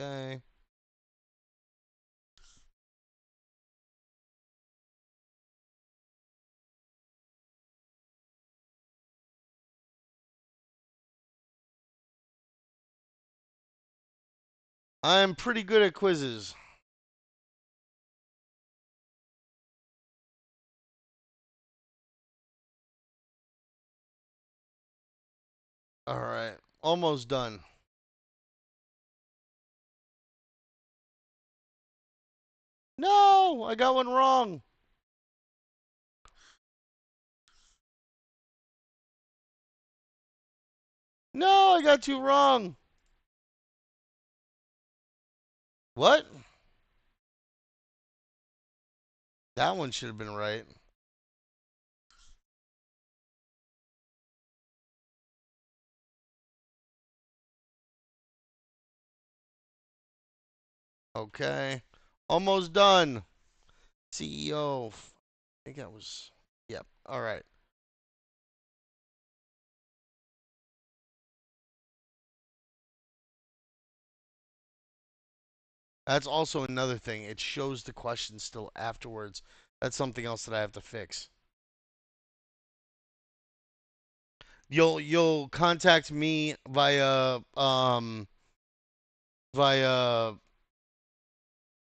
Okay. I'm pretty good at quizzes. All right. Almost done. No, I got one wrong. No, I got two wrong. What? That one should have been right. Okay. Almost done. CEO. I think that was. Yep. All right. That's also another thing. It shows the question still afterwards. That's something else that I have to fix. You'll contact me via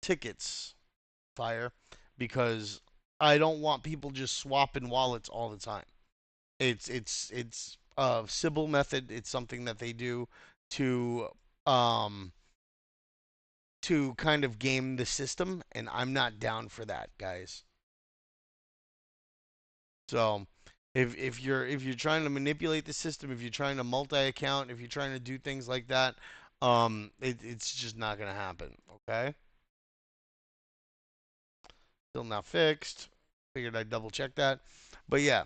tickets fire because I don't want people just swapping wallets all the time. It's Sybil method. It's something that they do to um to kind of game the system, and I'm not down for that, guys. So if you're trying to manipulate the system, if you're trying to multi-account, if you're trying to do things like that, it's just not gonna happen. Okay, still not fixed. Figured I'd double check that, but yeah.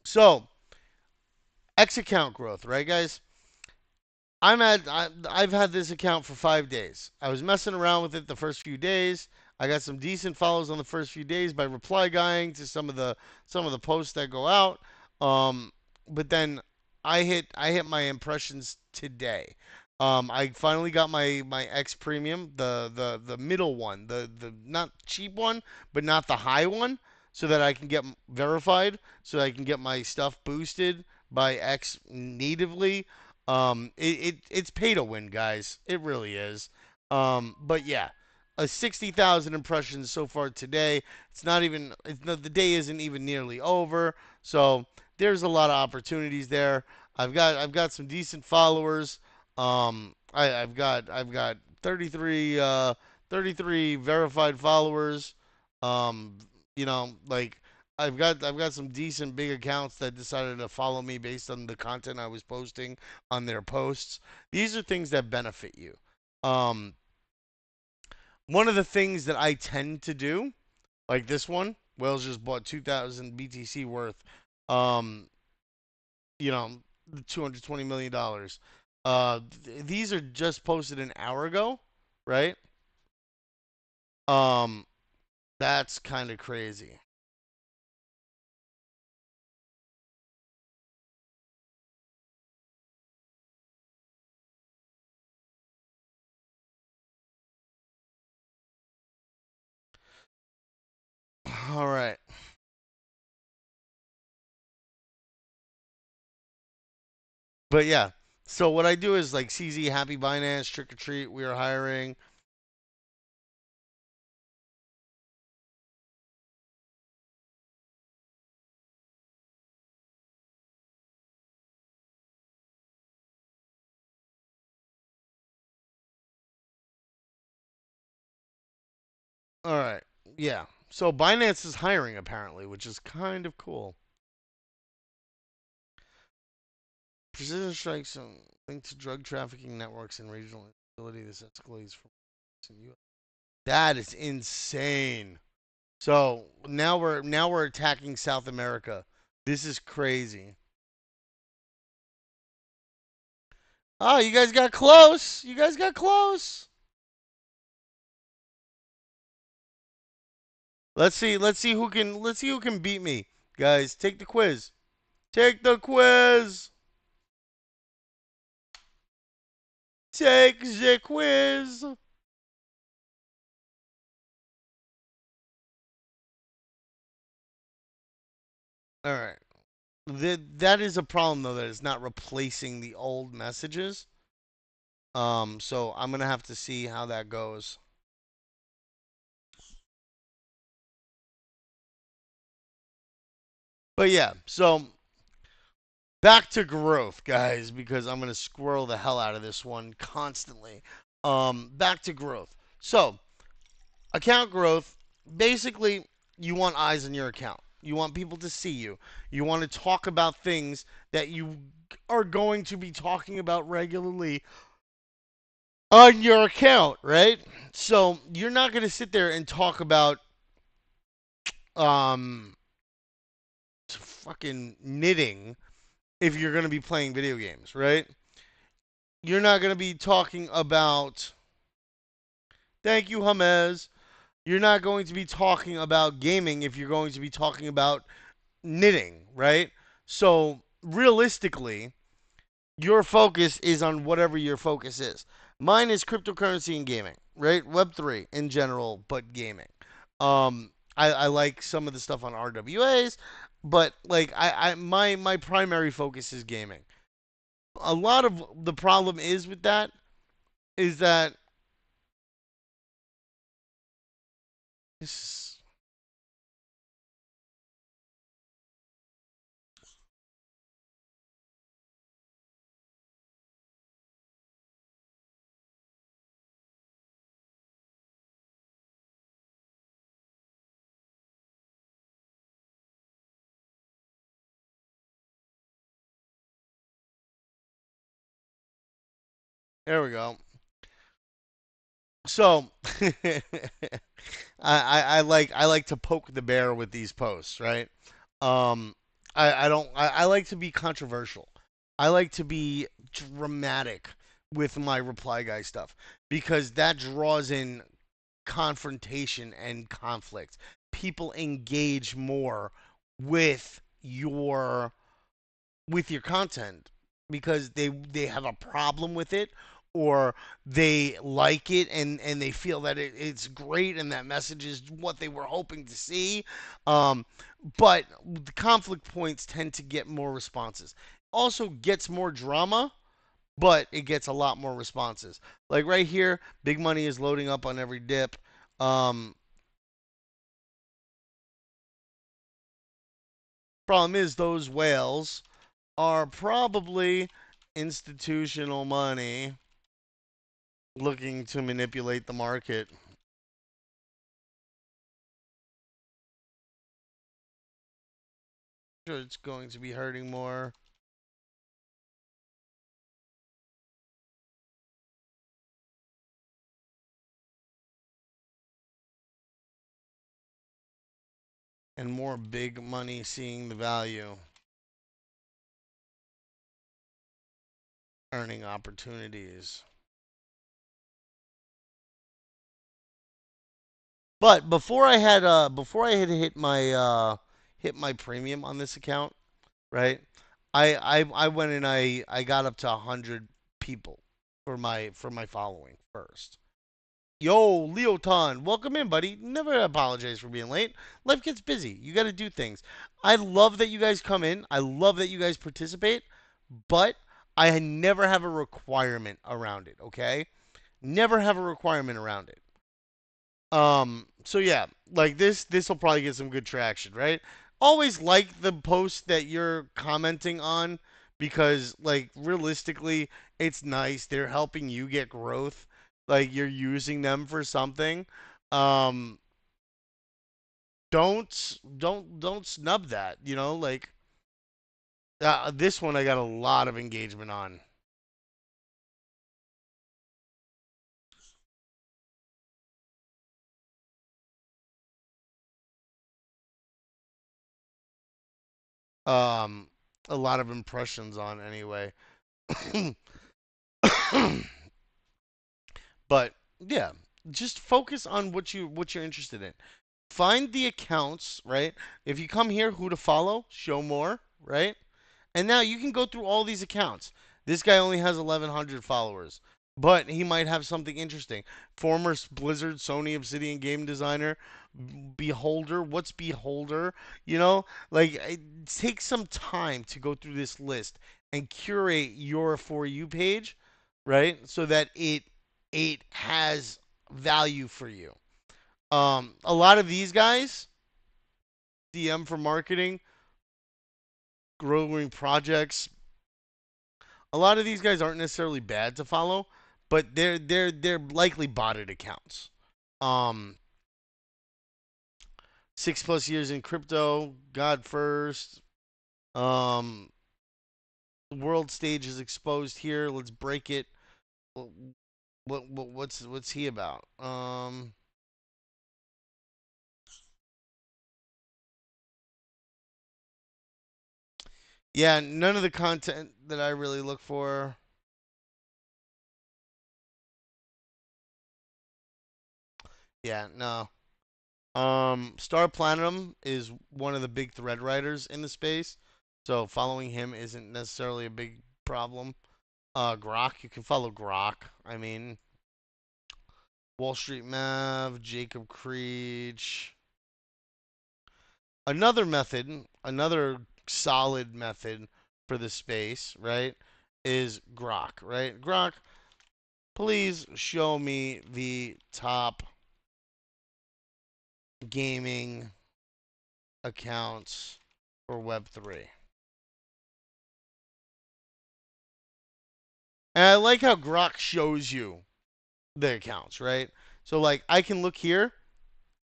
So X account growth, right, guys? I've had this account for 5 days. I was messing around with it the first few days. I got some decent follows on the first few days by reply guying to some of the posts that go out. Um, but then I hit my impressions today. I finally got my X Premium, the middle one, the not cheap one, but not the high one, so that I can get verified, so I can get my stuff boosted by X natively. It's pay to win, guys. It really is. But yeah, 60,000 impressions so far today. It's not even the day isn't even nearly over. So there's a lot of opportunities there. I've got some decent followers. I've got 33 verified followers. Um, like I've got some decent big accounts that decided to follow me based on the content I was posting on their posts. These are things that benefit you. Um, One of the things that I tend to do, like this one, Wells just bought 2,000 BTC worth. Um, you know, $220 million. These are just posted an hour ago, right? Um, that's kind of crazy. All right. But yeah, so what I do is like CZ Happy Binance Trick or Treat. We are hiring. All right, yeah. So Binance is hiring apparently, which is kind of cool. Precision strikes linked to drug trafficking networks and regional instability. This escalates from U.S. That is insane. So now we're attacking South America. This is crazy. Oh, you guys got close. You guys got close. Let's see who can beat me. Guys, take the quiz. Take the quiz. Take the quiz. All right. That is a problem though that it's not replacing the old messages. So I'm gonna have to see how that goes. But yeah, so back to growth, guys, because I'm gonna squirrel the hell out of this one constantly. Back to growth. So account growth, basically, you want eyes on your account. You want people to see you. You want to talk about things that you are going to be talking about regularly on your account, right? So you're not going to sit there and talk about um fucking knitting if you're going to be playing video games, right? You're not going to be talking about thank you, Hamez. You're not going to be talking about gaming if you're going to be talking about knitting, right? So realistically, your focus is on whatever your focus is. Mine is cryptocurrency and gaming, right? Web3 in general, but gaming. I like some of the stuff on RWAs, but like my primary focus is gaming. A lot of the problem is with that is that this, there we go. So I like to poke the bear with these posts, right? Um, I don't I like to be controversial. I like to be dramatic with my reply guy stuff because that draws in confrontation and conflict. People engage more with your with your content because they have a problem with it or they like it and they feel that it's great and that message is what they were hoping to see. Um, but the conflict points tend to get more responses. Also gets more drama, but it gets a lot more responses. Like right here, big money is loading up on every dip. Um, Problem is those whales are probably institutional money looking to manipulate the market. Sure, it's going to be hurting more and more big money seeing the value, earning opportunities. But before I had hit my premium on this account, right? I went and I got up to 100 people for my following first. Yo, Leoton, welcome in, buddy. Never apologize for being late. Life gets busy. You got to do things. I love that you guys come in. I love that you guys participate, but I never have a requirement around it, okay? Never have a requirement around it. So yeah, like this will probably get some good traction, right? Always like the post that you're commenting on because like realistically, it's nice. They're helping you get growth. Like you're using them for something. Um don't snub that, you know? Like this one I got a lot of engagement on. Um a lot of impressions on anyway. But yeah, just focus on what you're interested in. Find the accounts, right? If you come here, who to follow, show more, right? And now you can go through all these accounts. This guy only has 1,100 followers. but he might have something interesting. Former Blizzard, Sony, Obsidian game designer, Beholder. What's Beholder? Like take some time to go through this list and curate your For You page, right? So that it has value for you. A lot of these guys, DM for marketing, growing projects. A lot of these guys aren't necessarily bad to follow, but they're likely botted accounts. Um, 6+ years in crypto, God first. Um, the world stage is exposed here. Let's break it. What's he about? Yeah, none of the content that I really look for. Yeah, no. Star Platinum is one of the big thread writers in the space, so following him isn't necessarily a big problem. Grok, you can follow Grok. I mean, Wall Street Mav, Jacob Creech. Another solid method for the space, right, is Grok, right? Grok, please show me the top gaming accounts for Web3. And I like how Grok shows you the accounts, right? So like I can look here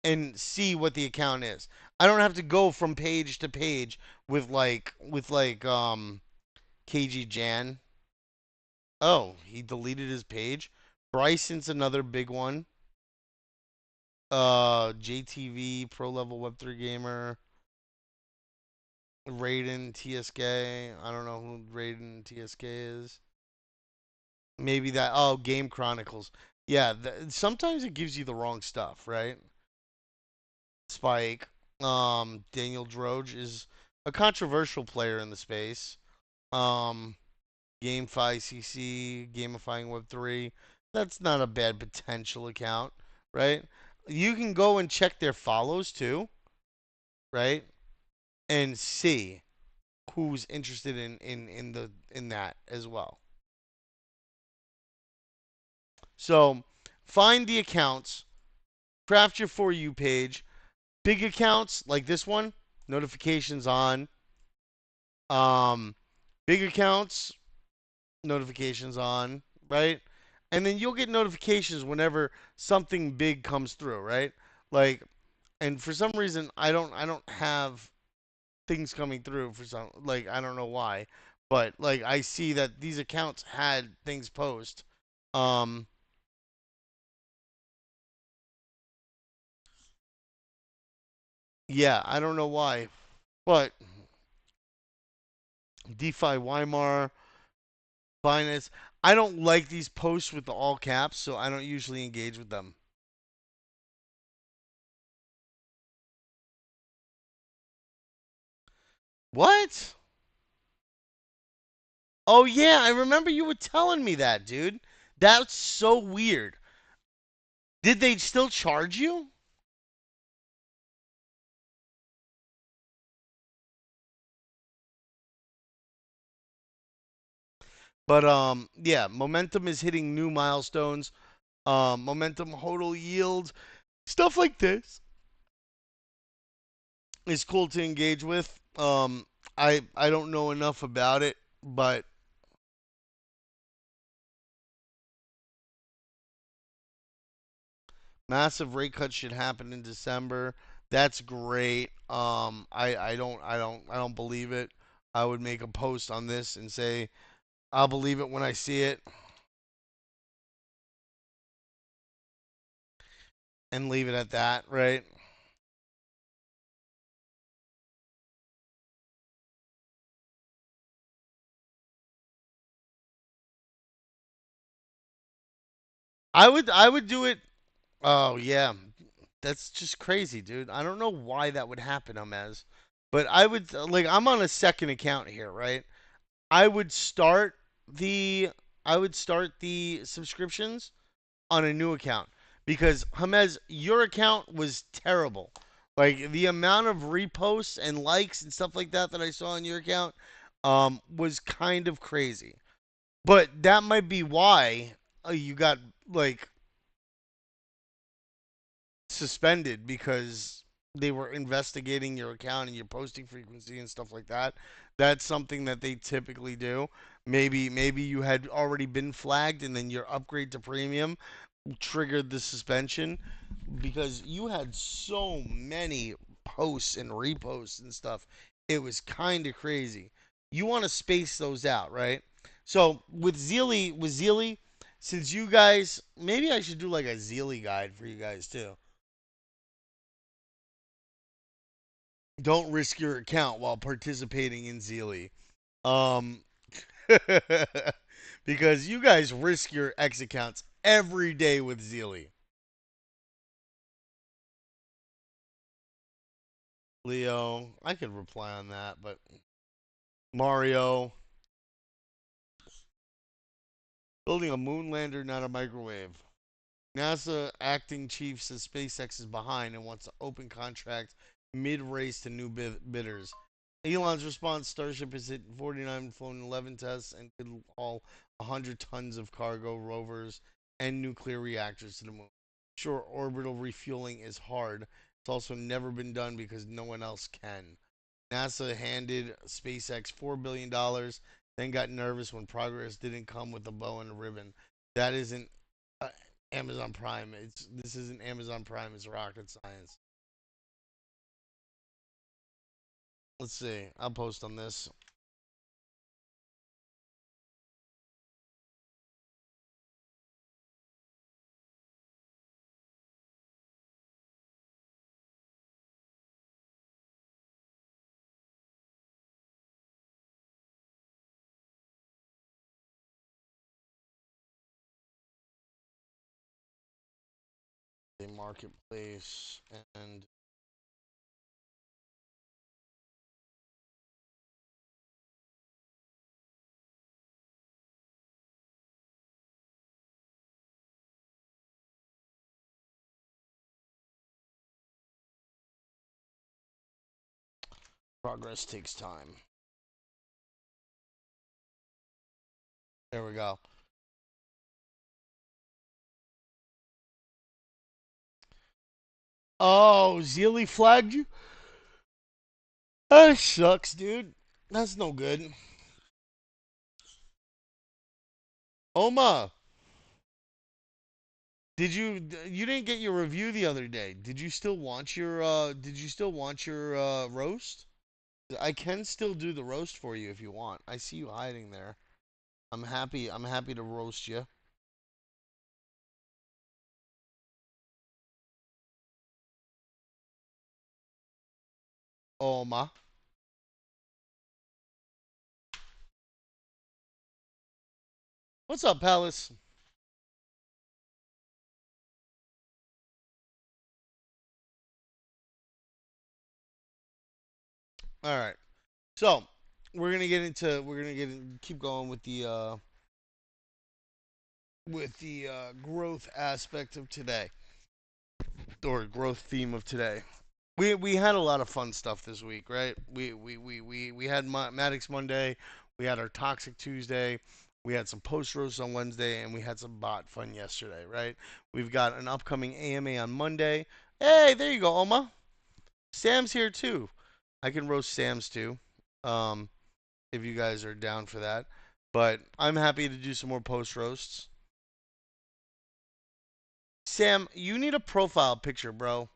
and see what the account is. I don't have to go from page to page with KG Jan. Oh, he deleted his page. Bryson's another big one. JTV Pro Level Web3 Gamer. Raiden TSK. I don't know who Raiden TSK is. Maybe that. Oh, Game Chronicles. Yeah, sometimes it gives you the wrong stuff, right? Spike. Daniel Droge is a controversial player in the space. Um, GameFi CC, Gamifying Web3. That's not a bad potential account, right? You can go and check their follows too, right? And see who's interested in that as well. So find the accounts, craft your For You page. Big accounts like this one, notifications on. Um, Big accounts, notifications on, right? And then you'll get notifications whenever something big comes through, right? Like, and for some reason I don't have things coming through for some, like, I don't know why, but like I see that these accounts had things post. Um, yeah, I don't know why, but DeFi Weimar, Binance. I don't like these posts with the all caps, so I don't usually engage with them. What? Oh yeah, I remember you were telling me that, dude. That's so weird. Did they still charge you? But yeah, momentum is hitting new milestones. Momentum hodl yield, stuff like this is cool to engage with. I don't know enough about it, but massive rate cuts should happen in December. That's great. I don't believe it. I would make a post on this and say I'll believe it when I see it, and leave it at that, right? I would do it. Oh yeah, that's just crazy, dude. I don't know why that would happen, Amez. But I would, like, I'm on a second account here, right? I would start the I would start the subscriptions on a new account because Hamez, your account was terrible. Like the amount of reposts and likes and stuff like that that I saw on your account was kind of crazy. But that might be why you got like suspended because they were investigating your account and your posting frequency and stuff like that. That's something that they typically do. Maybe you had already been flagged and then your upgrade to premium triggered the suspension because you had so many posts and reposts and stuff. It was kind of crazy. You want to space those out, right? So with Zeely, since you guys, maybe I should do like a Zeely guide for you guys too. Don't risk your account while participating in Zeely. Um, because you guys risk your X accounts every day with Zeely. Leo, I could reply on that, but Mario, building a moon lander, not a microwave. NASA acting chief says SpaceX is behind and wants to open contract mid-race to new bidders. Elon's response: Starship has hit 49, flown 11 tests, and could haul 100 tons of cargo, rovers, and nuclear reactors to the moon. Sure, orbital refueling is hard. It's also never been done because no one else can. NASA handed SpaceX $4 billion, then got nervous when progress didn't come with a bow and a ribbon. That isn't uh, Amazon Prime. This isn't Amazon Prime. It's rocket science. Let's see. I'll post on this. A marketplace and progress takes time. There we go. Oh, Zeely flagged you? That sucks, dude. That's no good. Oma, you didn't get your review the other day. Did you still want your roast? I can still do the roast for you if you want. I see you hiding there. I'm happy to roast you. Oma. What's up, Palace? All right. So, we're gonna keep going with the growth aspect of today or growth theme of today. We had a lot of fun stuff this week, right? We had Maddox Monday, we had our Toxic Tuesday, we had some post roasts on Wednesday, and we had some bot fun yesterday, right? We've got an upcoming AMA on Monday. Hey, there you go, Oma. Sam's here too. I can roast Sam's too, um, if you guys are down for that. But I'm happy to do some more post roasts. Sam, you need a profile picture, bro.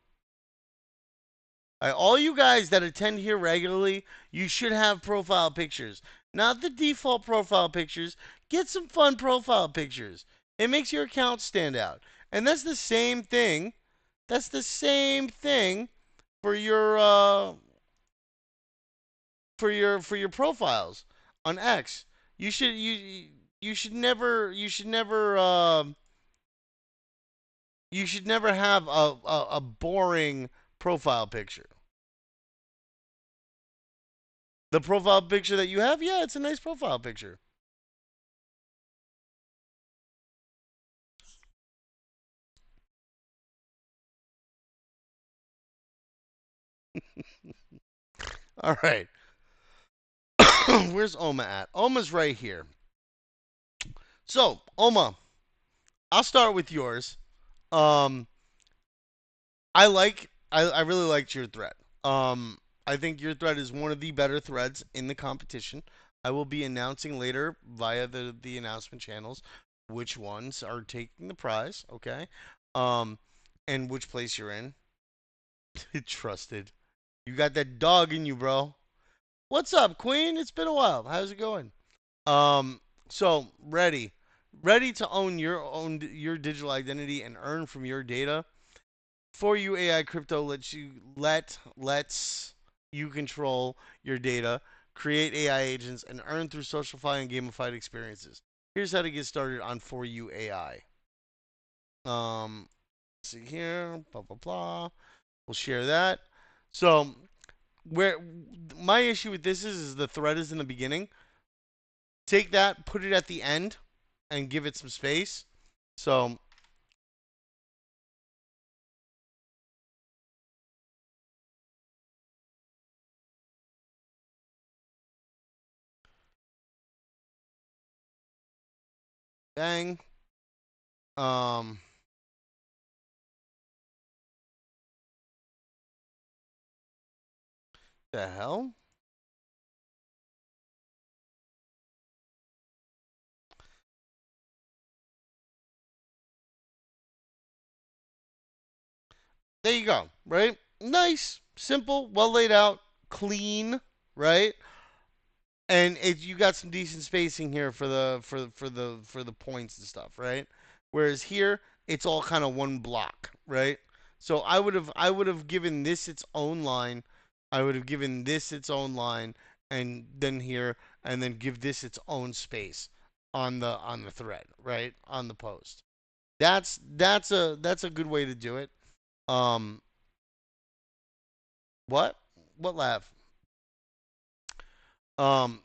All you guys that attend here regularly, you should have profile pictures. Not the default profile pictures. Get some fun profile pictures. It makes your account stand out. And that's the same thing. That's the same thing for your profiles on X. You should never you should never have a boring profile picture. The profile picture that you have, yeah, it's a nice profile picture. All right. Where's Oma at? Oma's right here. So, Oma, I'll start with yours. Um, I really liked your thread. Um, I think your thread is one of the better threads in the competition. I will be announcing later via the announcement channels which ones are taking the prize, okay? Um, and which place you're in. Trusted. You got that dog in you, bro. What's up, Queen? It's been a while. How's it going? Um, so ready to own your digital identity and earn from your data. For you AI crypto lets you control your data, create AI agents, and earn through socialify and gamified experiences. Here's how to get started on For You AI. See here, blah blah blah. We'll share that. So where my issue with this is the thread is in the beginning. Take that, put it at the end, and give it some space. So bang. Um, the hell? There you go. Right? Nice, simple, well laid out, clean. Right? And you got some decent spacing here for the points and stuff. Right? Whereas here, it's all kind of one block. Right? So I would have given this its own line. I would have given this its own line, and then here, and then give this its own space on the thread. Right? On the post. That's a good way to do it. Um, what? What laugh?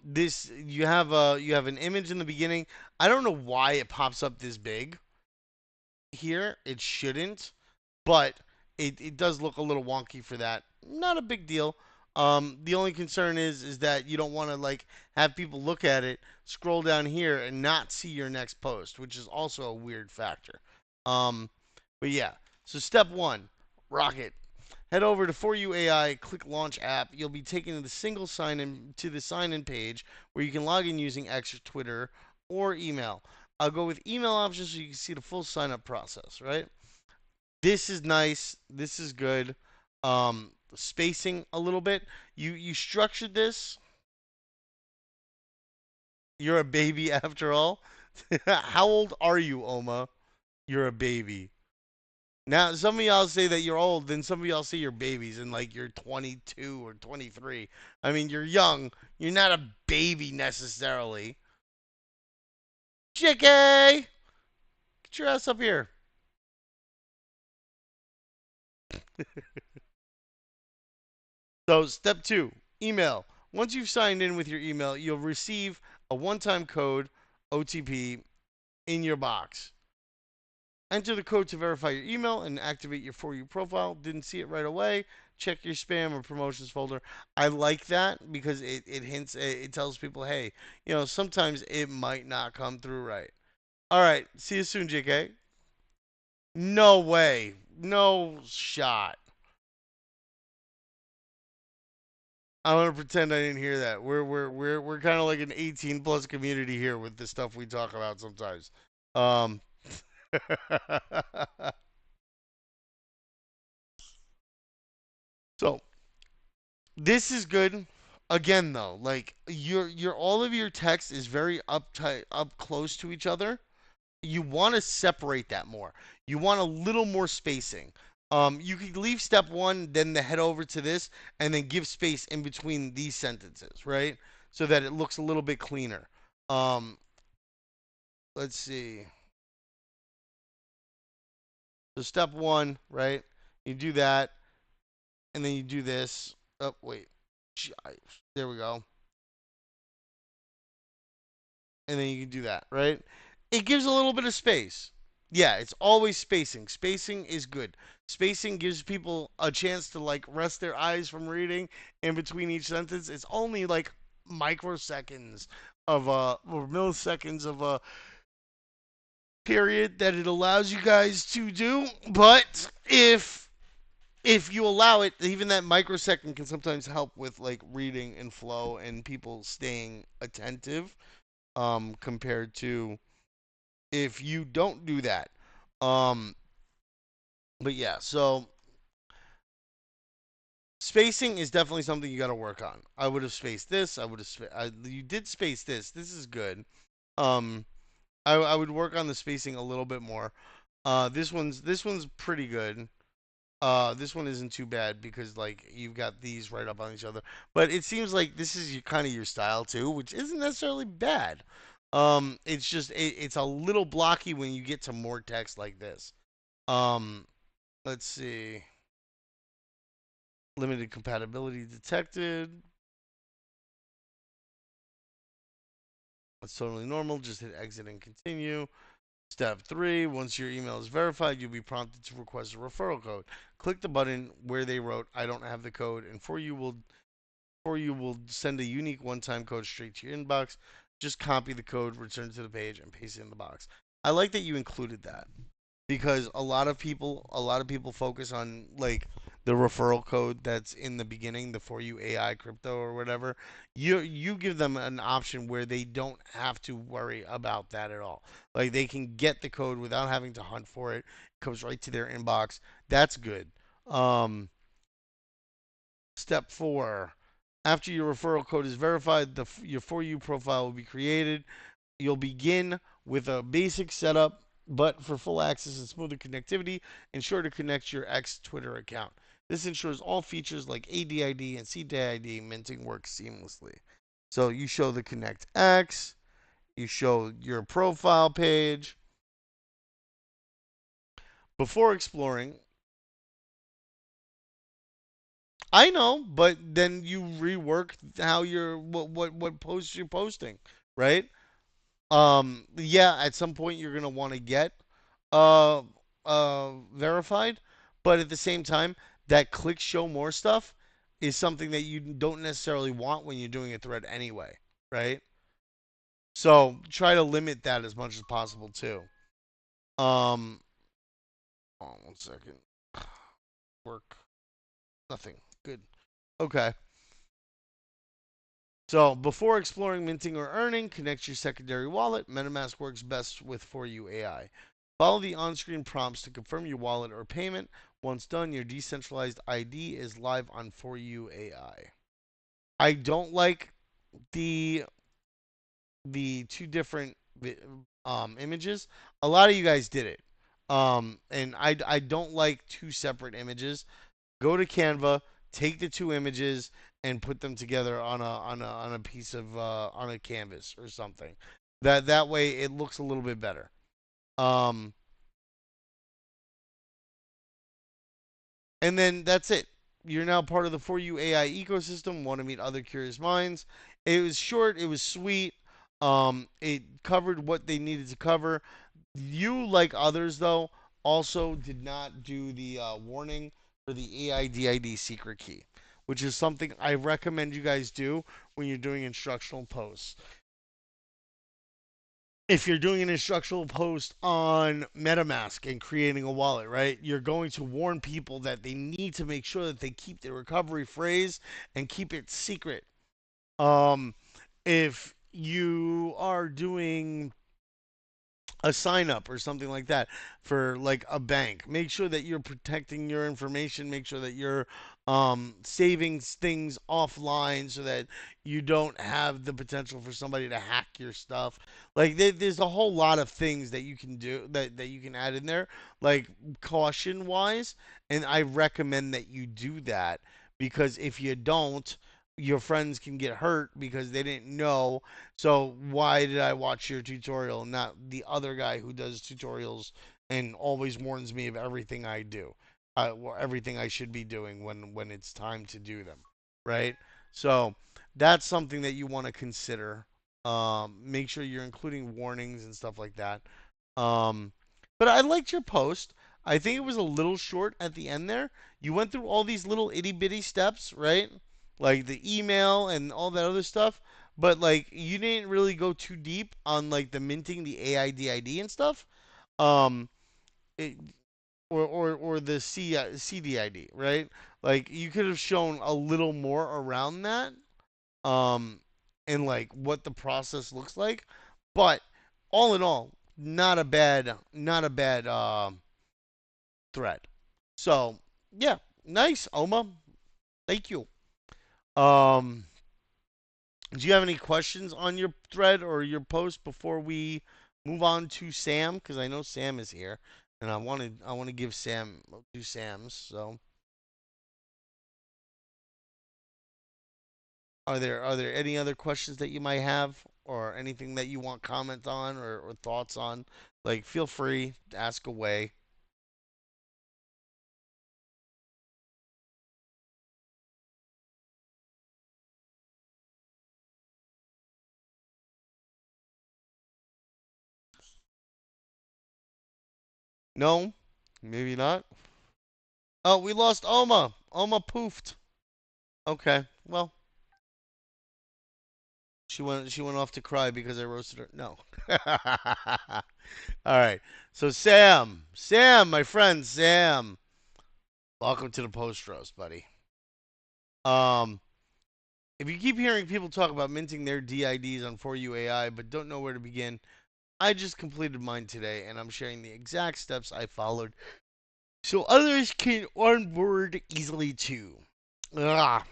This you have an image in the beginning. I don't know why it pops up this big here. It shouldn't, but it does look a little wonky for that. Not a big deal. The only concern is that you don't want to like have people look at it, scroll down here, and not see your next post, which is also a weird factor. Um, but yeah. So step one, rocket. Head over to For You AI, click Launch App. You'll be taken to the single sign in to the sign in page where you can log in using X, Twitter, or email. I'll go with email options so you can see the full sign up process, right? This is nice. This is good. Spacing a little bit. You structured this. You're a baby after all. How old are you, Oma? You're a baby. Now, some of y'all say that you're old, then some of y'all say you're babies and like you're 22 or 23. I mean, you're young. You're not a baby necessarily. Chicky! Get your ass up here. So, step two, email. Once you've signed in with your email, you'll receive a one time code, OTP, in your box. Enter the code to verify your email and activate your For You profile. Didn't see it right away. Check your spam or promotions folder. I like that because it hints, it tells people, hey, sometimes it might not come through right. All right. See you soon, JK. No way. No shot. I'm gonna pretend I didn't hear that. We're kind of like an 18 plus community here with the stuff we talk about sometimes. Um, so this is good. Again, though, like your all of your text is very up close to each other. You want to separate that more. You want a little more spacing. You could leave step one, then head over to this, and then give space in between these sentences, right? So that it looks a little bit cleaner. Um, let's see. So step one, right? You do that, and then you do this. Oh, wait. There we go. And then you can do that, right? It gives a little bit of space. Yeah, it's always spacing. Spacing is good. Spacing gives people a chance to like rest their eyes from reading in between each sentence. It's only like microseconds of or milliseconds of a period that it allows you guys to do. But if you allow it, even that microsecond can sometimes help with like reading and flow and people staying attentive compared to if you don't do that. Um but yeah, so spacing is definitely something you got to work on. I would have spaced this. I would have you did space this. This is good. Um I would work on the spacing a little bit more. This one's pretty good. This one isn't too bad because like you've got these right up on each other. But it seems like this is kind of your style too, which isn't necessarily bad. It's just it's a little blocky when you get to more text like this. Um, let's see. Limited compatibility detected. That's totally normal. Just hit exit and continue. Step 3, once your email is verified, you'll be prompted to request a referral code. Click the button where they wrote I don't have the code and for you will send a unique one-time code straight to your inbox. Just copy the code, return it to the page and paste it in the box. I like that you included that because a lot of people focus on like the referral code that's in the beginning, the for you AI crypto or whatever. You give them an option where they don't have to worry about that at all. Like they can get the code without having to hunt for it. It comes right to their inbox. That's good. Um, Step 4. After your referral code is verified, your for you profile will be created. You'll begin with a basic setup, but for full access and smoother connectivity, ensure to connect your X Twitter account. This ensures all features like ADID and CDID minting work seamlessly. So you show the Connect X, you show your profile page. Before exploring, I know, but then you rework how you're what posts you're posting, right? Yeah, at some point you're gonna want to get uh verified, but at the same time, that click show more stuff is something that you don't necessarily want when you're doing a thread anyway, right? So try to limit that as much as possible too. Um, oh, 1 second. Work. Nothing. Good. Okay. So before exploring minting or earning, connect your secondary wallet. MetaMask works best with For You AI. Follow the on-screen prompts to confirm your wallet or payment. Once done, your decentralized ID is live on For You AI. I don't like the two different images. A lot of you guys did it, and I don't like two separate images. Go to Canva, take the two images, and put them together on a piece of on a canvas or something. That way it looks a little bit better. Um, and then that's it. You're now part of the For You AI ecosystem. Want to meet other curious minds? It was short. It was sweet. It covered what they needed to cover. You, like others, though, also did not do the warning for the AIDID secret key, which is something I recommend you guys do when you're doing instructional posts. If you're doing an instructional post on MetaMask and creating a wallet, right, you're going to warn people that they need to make sure that they keep their recovery phrase and keep it secret. Um, if you are doing a sign up or something like that for like a bank. Make sure that you're protecting your information. Make sure that you're saving things offline so that you don't have the potential for somebody to hack your stuff. Like there's a whole lot of things that you can do that you can add in there, like caution wise. And I recommend that you do that because if you don't, your friends can get hurt because they didn't know. So why did I watch your tutorial, not the other guy who does tutorials and always warns me of everything I do, or everything I should be doing when it's time to do them, right? So that's something that you want to consider. Make sure you're including warnings and stuff like that. Um, But I liked your post. I think it was a little short at the end there. You went through all these little itty bitty steps, right? Like the email and all that other stuff. But like you didn't really go too deep on like the minting the AIDID and stuff. Um, it, or the CDID, right? Like you could have shown a little more around that, um, and like what the process looks like. But all in all, not a bad thread. So yeah, nice, Oma. Thank you. Um, do you have any questions on your thread or your post before we move on to Sam? Because I know Sam is here, and I want to give Sam do Sam's. So are there any other questions that you might have, or anything that you want comment on or thoughts on? Like, feel free to ask away. No, maybe not. Oh, we lost Oma. Oma poofed. Okay, well, she went off to cry because I roasted her. No. All right. So Sam, my friend Sam, welcome to the post roast, buddy. Um, if you keep hearing people talk about minting their DIDs on For You AI but don't know where to begin, I just completed mine today and I'm sharing the exact steps I followed so others can onboard easily too. Ugh.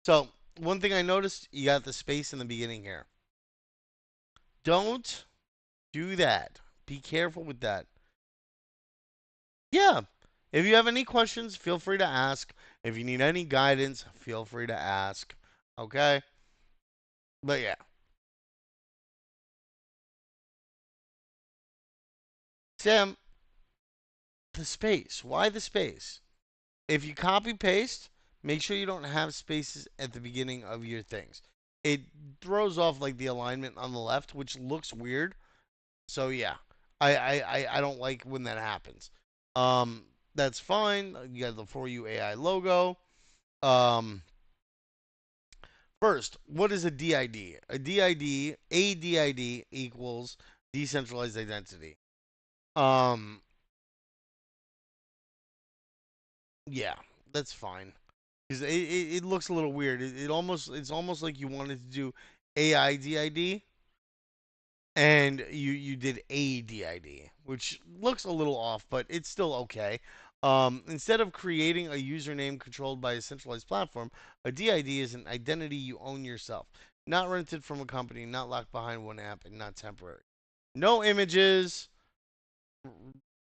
So, one thing I noticed, you got the space in the beginning here. Don't do that. Be careful with that. Yeah. If you have any questions, feel free to ask. If you need any guidance, feel free to ask. Okay? But yeah. Sam, the space. Why the space? If you copy paste, make sure you don't have spaces at the beginning of your things. It throws off like the alignment on the left, which looks weird. So yeah, I don't like when that happens. That's fine. You got the For You AI logo. Um, First, what is a DID? A DID equals decentralized identity. Um, yeah, that's fine. Because it looks a little weird. It's almost like you wanted to do AIDID and you did ADID, which looks a little off, but it's still okay. Instead of creating a username controlled by a centralized platform, a DID is an identity you own yourself, not rented from a company, not locked behind one app, and not temporary. No images.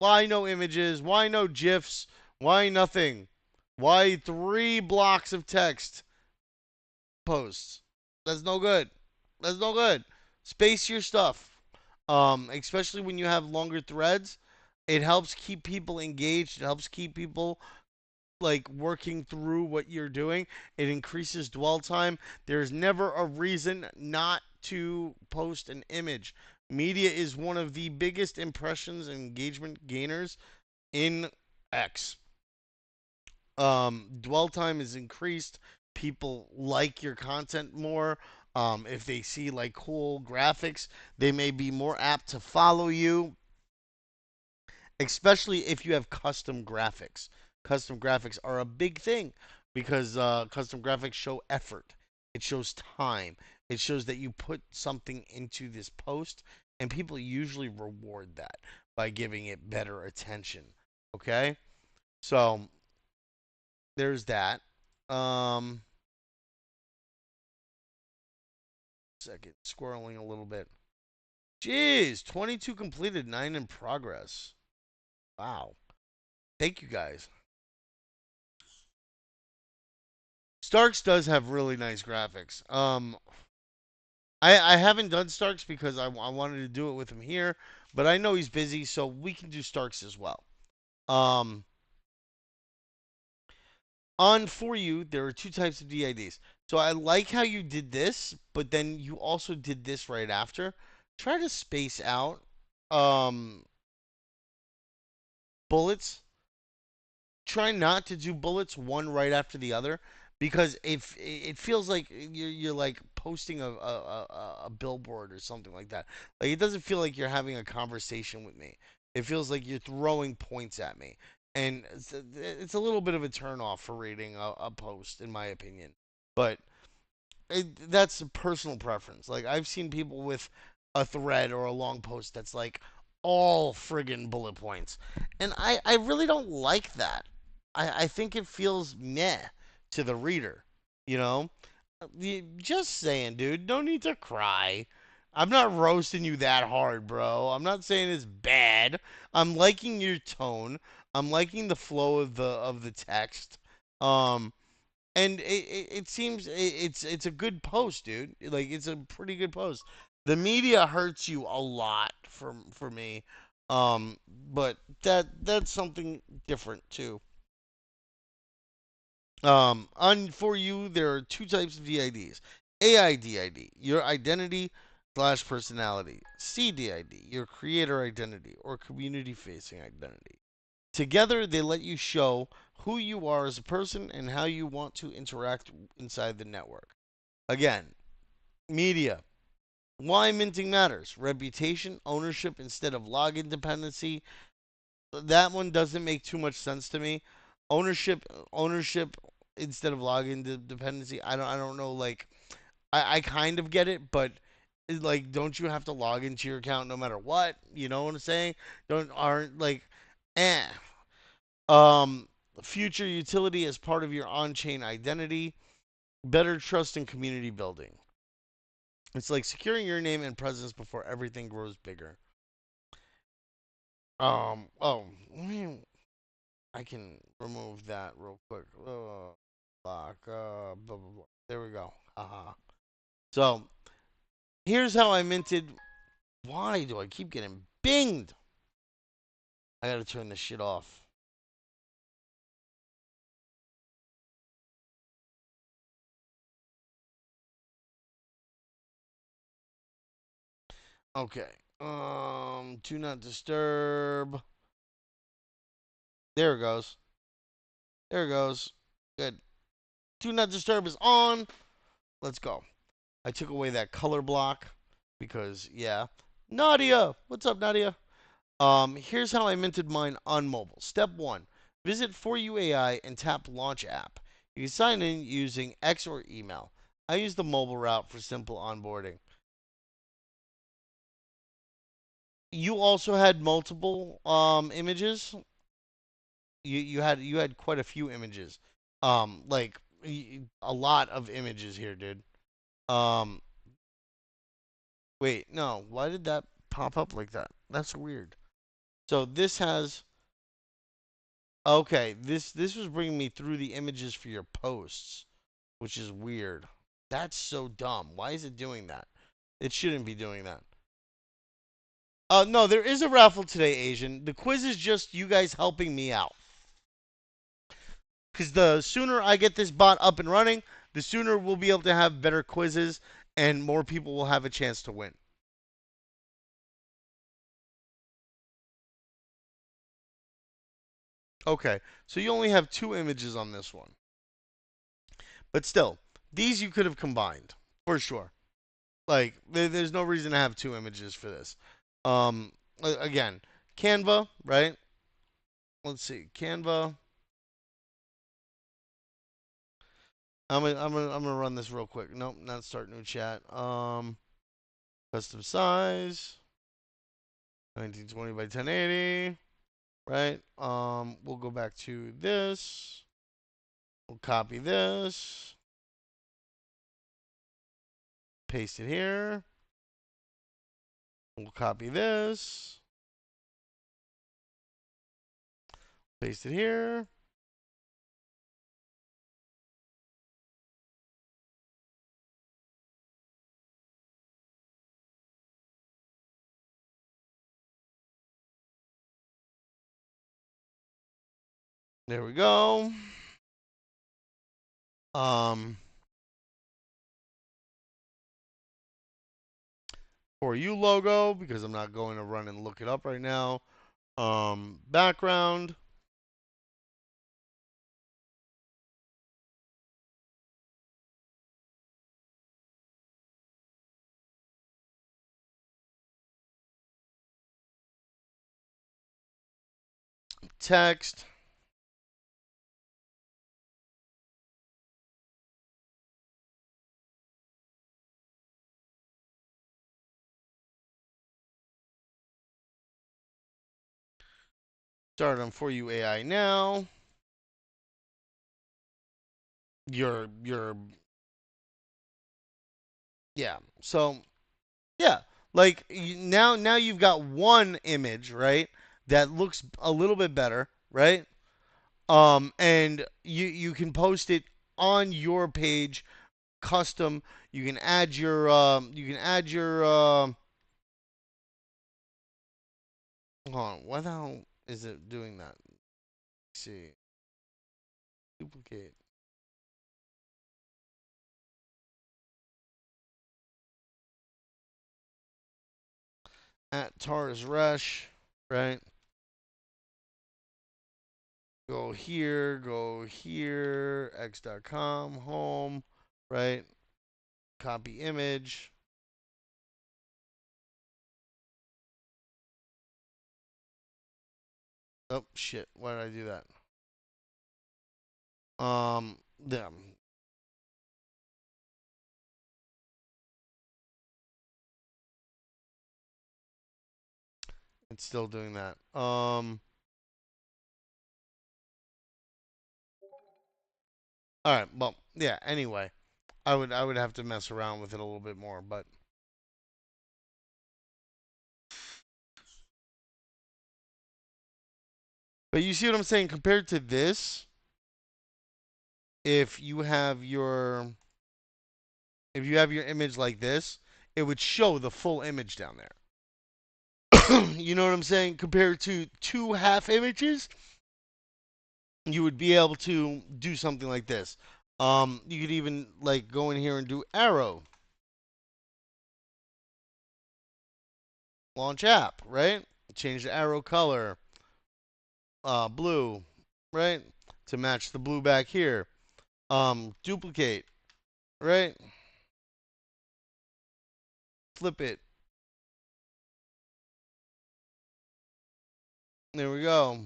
Why no images? Why no GIFs? Why nothing? Why 3 blocks of text posts? That's no good. That's no good. Space your stuff. Especially when you have longer threads, it helps keep people engaged. It helps keep people like working through what you're doing. It increases dwell time. There's never a reason not to post an image. Media is one of the biggest impressions and engagement gainers in X. Dwell time is increased. People like your content more. If they see like cool graphics, they may be more apt to follow you, especially if you have custom graphics. Custom graphics are a big thing because custom graphics show effort, it shows time, it shows that you put something into this post, and people usually reward that by giving it better attention. Okay? So, there's that. Um, Second, squirreling a little bit. Jeez, 22 completed, 9 in progress. Wow. Thank you guys. Starks does have really nice graphics. I haven't done Starks because I wanted to do it with him here, but I know he's busy, so we can do Starks as well. Um, on For You, there are 2 types of DIDs. So I like how you did this, but then you also did this right after. Try to space out. um bullets, try not to do bullets one right after the other, because if it feels like you're like posting a billboard or something like that. Like it doesn't feel like you're having a conversation with me. It feels like you're throwing points at me, and it's a little bit of a turn off for reading a post, in my opinion. But that's a personal preference. Like I've seen people with a thread or a long post that's like all friggin' bullet points, and I really don't like that. I think it feels meh to the reader. You know, just saying, dude. No need to cry. I'm not roasting you that hard, bro. I'm not saying it's bad. I'm liking your tone. I'm liking the flow of the text. Um, and it seems it's a good post, dude. Like it's a pretty good post. The media hurts you a lot for me, um, but that's something different too. On for you, there are two types of DIDs: AIDID, your identity slash personality; CDID, your creator identity or community facing identity. Together, they let you show who you are as a person and how you want to interact inside the network. Again, media. Why minting matters. Reputation, ownership instead of login dependency. That one doesn't make too much sense to me. Ownership instead of dependency. I don't know. Like I kind of get it, but like, don't you have to log into your account no matter what? You know what I'm saying? Don't aren't like, eh. Um, future utility as part of your on-chain identity. Better trust and community building. It's like securing your name and presence before everything grows bigger. Oh, I can remove that real quick. Lock. Blah blah blah. There we go. So here's how I minted. Why do I keep getting binged? I gotta turn this shit off. Okay. Do not disturb. There it goes. There it goes. Good. Do not disturb is on. Let's go. I took away that color block because, yeah. Nadia, what's up, Nadia? Here's how I minted mine on mobile. Step one: visit For You AI and tap Launch App. You can sign in using X or email. I use the mobile route for simple onboarding. You also had multiple images. You had quite a few images. Like a lot of images here, dude. Um, Wait, no. Why did that pop up like that? That's weird. So this has okay. This was bringing me through the images for your posts, which is weird. That's so dumb. Why is it doing that? It shouldn't be doing that. No, there is a raffle today, Asian. The quiz is just you guys helping me out. Because the sooner I get this bot up and running, the sooner we'll be able to have better quizzes and more people will have a chance to win. Okay, so you only have two images on this one. But still, these you could have combined for sure. Like there's no reason to have two images for this. Again, Canva, right? Let's see, Canva. I'm gonna run this real quick. Nope, not start new chat. Custom size, 1920 by 1080, right? We'll go back to this. We'll copy this, paste it here. We'll copy this, paste it here. There we go. Um, For you logo, because I'm not going to run and look it up right now. Background, text. Start on For You AI now. Your yeah. So yeah, like now you've got one image, right? That looks a little bit better, right? And you can post it on your page, custom. You can add your hold on. Why the hell is it doing that? Let's see, duplicate at Tars Rush, right? Go here, x.com, home, right? Copy image. Oh shit! Why did I do that? Yeah, it's still doing that. All right. Well, yeah. Anyway, I would have to mess around with it a little bit more, but you see what I'm saying compared to this, if you have your if you have your image like this, it would show the full image down there. You know what I'm saying? Compared to two half images, you would be able to do something like this. You could even like go in here and do arrow, launch app, right? Change the arrow color, blue, right? To match the blue back here. Duplicate, right? Flip it. There we go.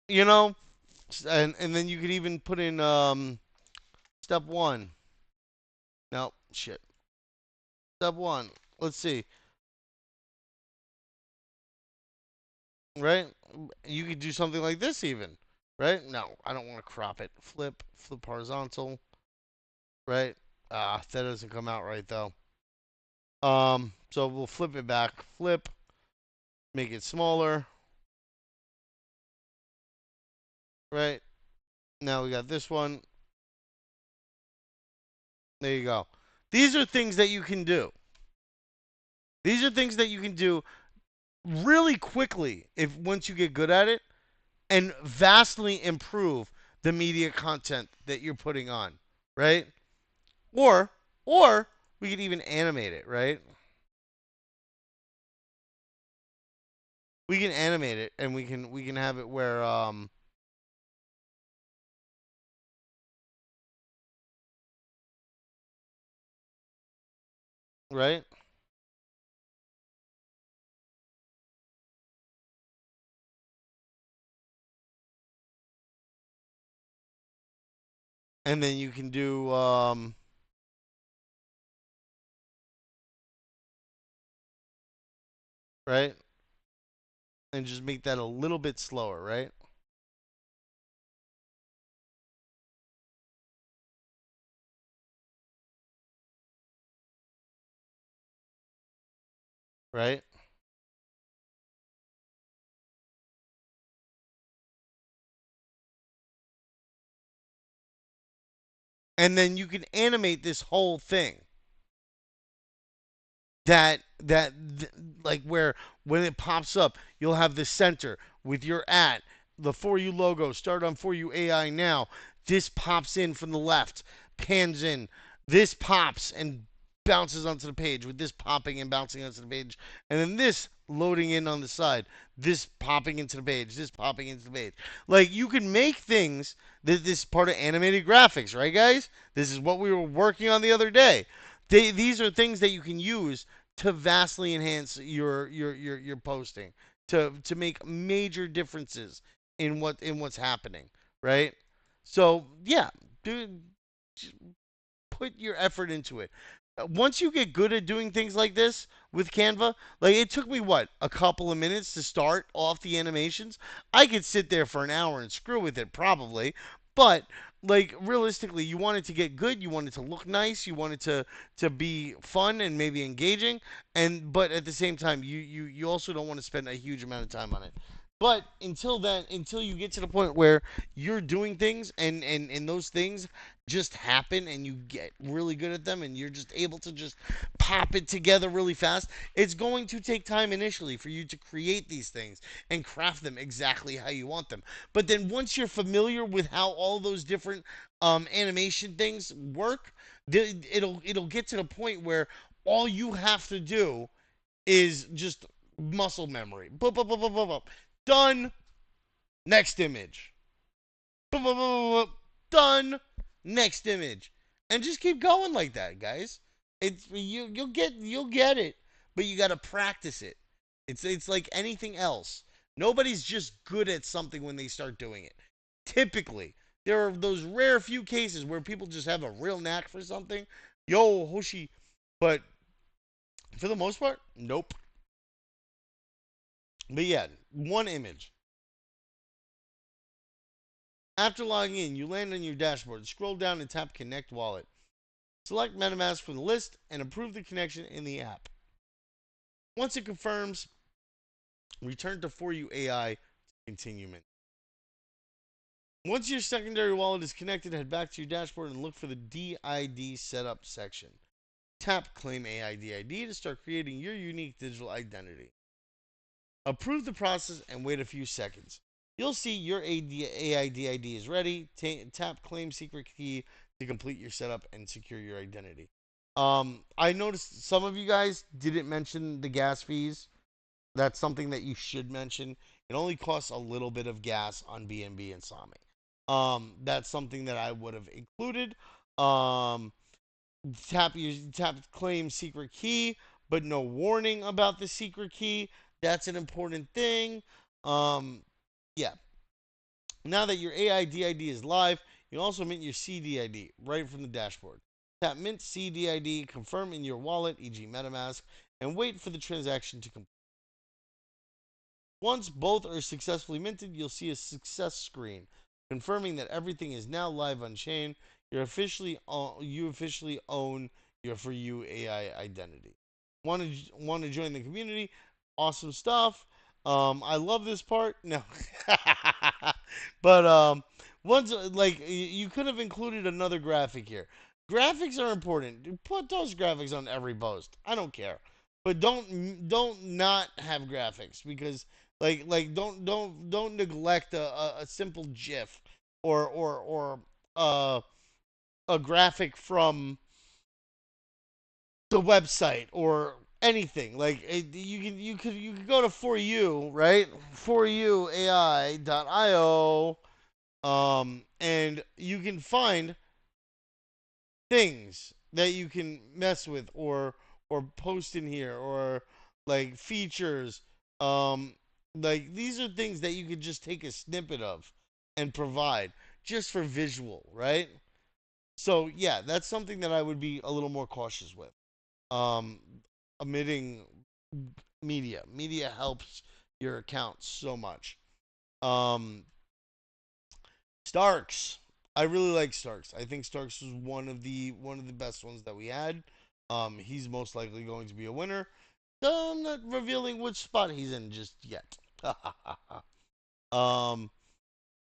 You know, and then you could even put in step one. No, shit. Step one. Let's see. Right? You could do something like this even. Right? No, I don't want to crop it. Flip horizontal. Right? That doesn't come out right though. So we'll flip it back. Flip. Make it smaller. Right? Now we got this one. There you go. These are things that you can do. These are things that you can do really quickly if once you get good at it and vastly improve the media content that you're putting on, right? Or or we could even animate it, right? We can animate it and we can have it where right? And then you can do right? And just make that a little bit slower, right? Right? And then you can animate this whole thing. That like where when it pops up, you'll have the center with your at the For You logo. Start on For You AI now. This pops in from the left, pans in. This pops and bounces onto the page with this popping and bouncing onto the page, and then this loading in on the side, this popping into the page, this popping into the page. Like you can make things. This is part of animated graphics, right, guys? This is what we were working on the other day. These are things that you can use to vastly enhance your posting to make major differences in what's happening, right? So yeah, dude, put your effort into it. Once you get good at doing things like this with Canva, like it took me what, a couple of minutes to start off the animations. I could sit there for an hour and screw with it probably, but like realistically, you want it to get good, you want it to look nice, you want it to be fun and maybe engaging, and but at the same time, you also don't want to spend a huge amount of time on it. But until then, until you get to the point where you're doing things and those things just happen and you get really good at them and you're just able to just pop it together really fast, it's going to take time initially for you to create these things and craft them exactly how you want them. But then once you're familiar with how all those different animation things work, it'll get to the point where all you have to do is just muscle memory. Boop, boop, boop, boop, boop, boop. Done. Next image. Boop, boop, boop, boop, boop. Done. Next image. And just keep going like that, guys. It's you'll get it, but you got to practice it. It's like anything else. Nobody's just good at something when they start doing it. Typically, there are those rare few cases where people just have a real knack for something. Yo, Hoshi. But for the most part, nope. But yeah, one image. After logging in, you land on your dashboard. Scroll down and tap Connect Wallet. Select MetaMask from the list and approve the connection in the app. Once it confirms, return to For You AI to continue. Once your secondary wallet is connected, head back to your dashboard and look for the DID setup section. Tap Claim AI DID to start creating your unique digital identity. Approve the process and wait a few seconds. You'll see your AI DID is ready. Tap Claim Secret Key to complete your setup and secure your identity. I noticed some of you guys didn't mention the gas fees. That's something that you should mention. It only costs a little bit of gas on BNB and Sami. That's something that I would have included. Um, tap claim secret key, but no warning about the secret key. That's an important thing. Um, yeah. Now that your AI DID is live, you also mint your CDID right from the dashboard. Tap Mint CDID, confirm in your wallet, e.g., MetaMask, and wait for the transaction to complete. Once both are successfully minted, you'll see a success screen confirming that everything is now live on chain. You officially own your For You AI identity. Want to join the community? Awesome stuff. I love this part. No, but once like you could have included another graphic here. Graphics are important. Put those graphics on every post. I don't care, but don't not have graphics because don't neglect a simple GIF or a graphic from the website or anything like you could go to For You, right? For You AI.io, and you can find things that you can mess with or post in here or like features. um like these are things that you could just take a snippet of and provide just for visual, right? So yeah, that's something that I would be a little more cautious with. um Omitting media helps your account so much. um Starks. I really like Starks. I think Starks was one of the best ones that we had. He's most likely going to be a winner. Though I'm not revealing which spot he's in just yet. um,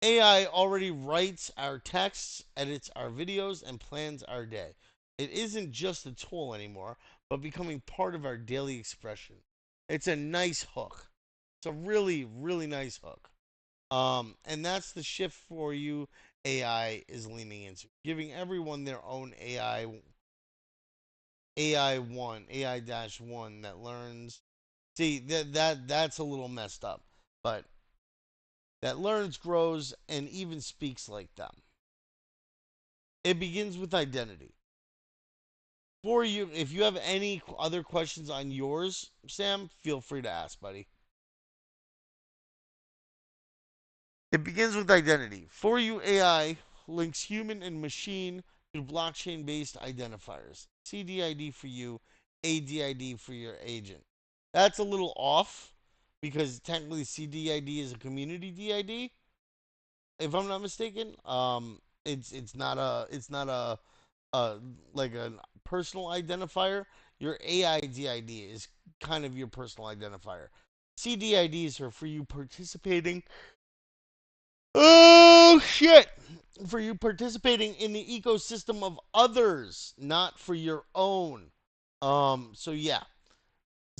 AI already writes our texts, edits our videos, and plans our day. It isn't just a tool anymore, but becoming part of our daily expression. It's a nice hook. It's a really, really nice hook. And that's the shift For You AI is leaning into, giving everyone their own AI AI1, AI-1 that learns. See, that's a little messed up, but that learns, grows, and even speaks like them. It begins with identity. For you, if you have any other questions on yours, Sam, feel free to ask, buddy. It begins with identity. For you, AI links human and machine through blockchain based identifiers. CDID for you, ADID for your agent. That's a little off because technically CDID is a community DID, if I'm not mistaken. It's not a uh like a personal identifier. Your AIDID is kind of your personal identifier. CDIDs are for you participating. Oh shit! For you participating in the ecosystem of others, not for your own. So yeah,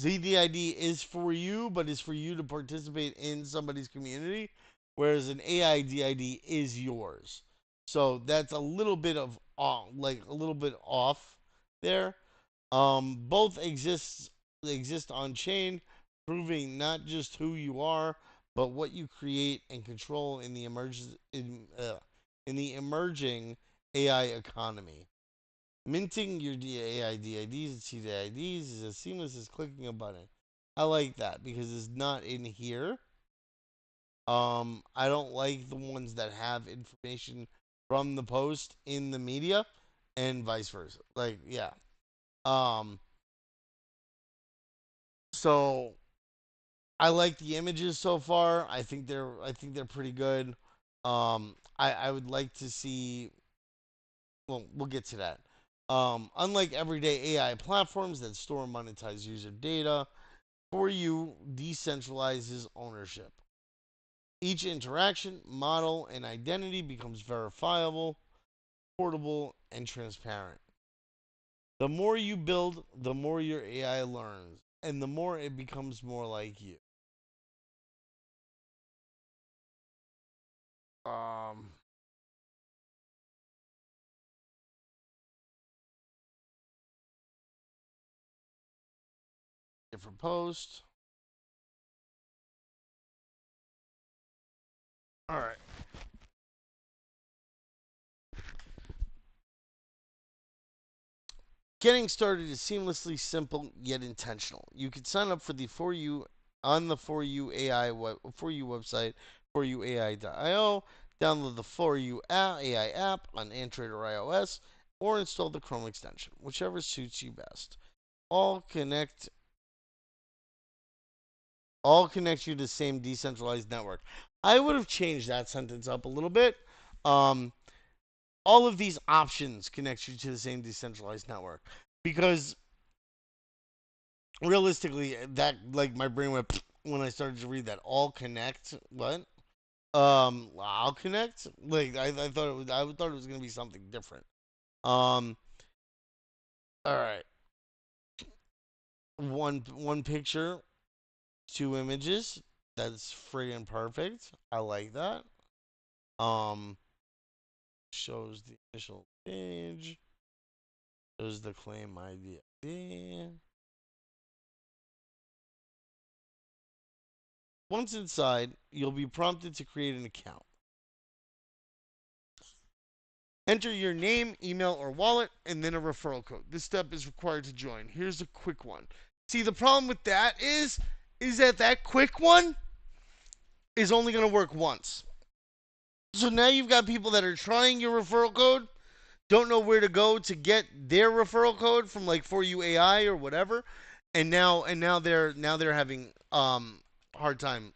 ZDID is for you, but is for you to participate in somebody's community, whereas an AIDID is yours. So that's a little bit of like a little bit off there. Both exist on chain, proving not just who you are, but what you create and control in the in the emerging AI economy. Minting your AI DIDs and CDIDs is as seamless as clicking a button. I like that because it's not in here. I don't like the ones that have information from the post in the media and vice versa. Like, yeah. Um, so I like the images so far. I think they're pretty good. I would like to see. Well, we'll get to that. Unlike everyday AI platforms that store and monetize user data, For You decentralizes ownership. Each interaction, model, and identity becomes verifiable, portable, and transparent. The more you build, the more your AI learns, and the more it becomes more like you. Um, Different post. All right. Getting started is seamlessly simple yet intentional. You can sign up for the For You on the For You For You website, foryouai.io. Download the For You AI app on Android or iOS, or install the Chrome extension, whichever suits you best. All connect all connect you to the same decentralized network. I would have changed that sentence up a little bit. Um, all of these options connect you to the same decentralized network because realistically, that like my brain went when I started to read that. All connect. What? I'll connect. Like I thought it was. I thought it was gonna be something different. Um. All right. One picture, two images. That's friggin' perfect. I like that. Um. Shows the initial page. Shows the claim ID. Once inside, you'll be prompted to create an account. Enter your name, email, or wallet, and then a referral code. This step is required to join. Here's a quick one. See, the problem with that is that that quick one is only going to work once. So now you've got people that are trying your referral code, don't know where to go to get their referral code from like For You AI or whatever, and now they're having hard time.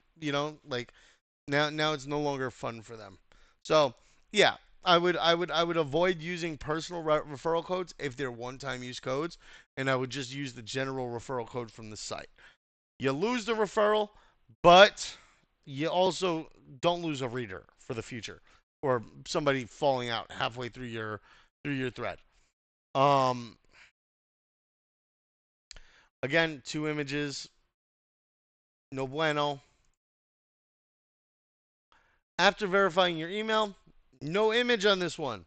Like now it's no longer fun for them. So yeah, I would avoid using personal referral codes if they're one-time use codes, and I would just use the general referral code from the site. You lose the referral, but you also don't lose a reader for the future or somebody falling out halfway through your thread. Um, Again, two images, no bueno. After verifying your email, no image on this one.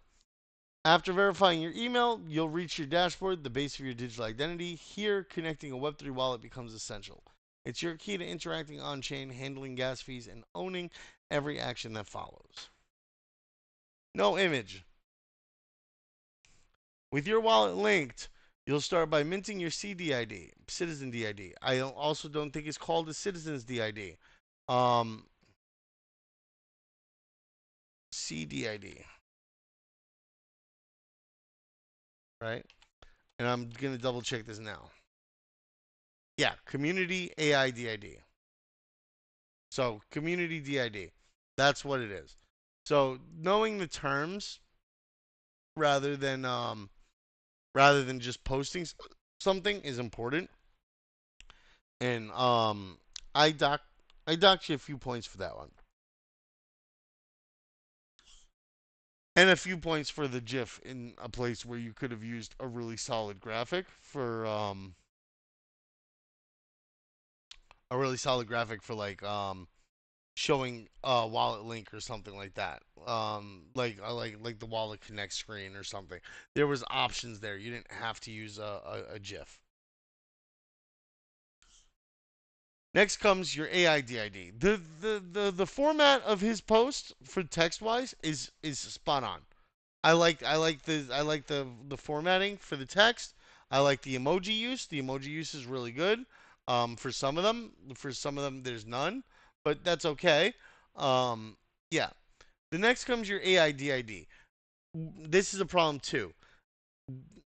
After verifying your email, you'll reach your dashboard, the base of your digital identity. Here, connecting a Web3 wallet becomes essential. It's your key to interacting on chain, handling gas fees, and owning every action that follows. No image. With your wallet linked, you'll start by minting your CDID, Citizen DID. I also don't think it's called a Citizen's DID. Um, CDID, right? And I'm going to double check this now. Yeah, Community AI DID. So, Community DID. That's what it is. So, knowing the terms rather than just posting something is important. And I doc I docked you a few points for that one. And a few points for the GIF in a place where you could have used a really solid graphic for like showing a wallet link or something like that. Like the wallet connect screen or something. There was options there. You didn't have to use a GIF. Next comes your AIDID. The format of his post for text wise is spot on. I like the formatting for the text. I like the emoji use. The emoji use is really good. For some of them, there's none, but that's okay. Um, yeah. The next comes your AIDID. This is a problem too.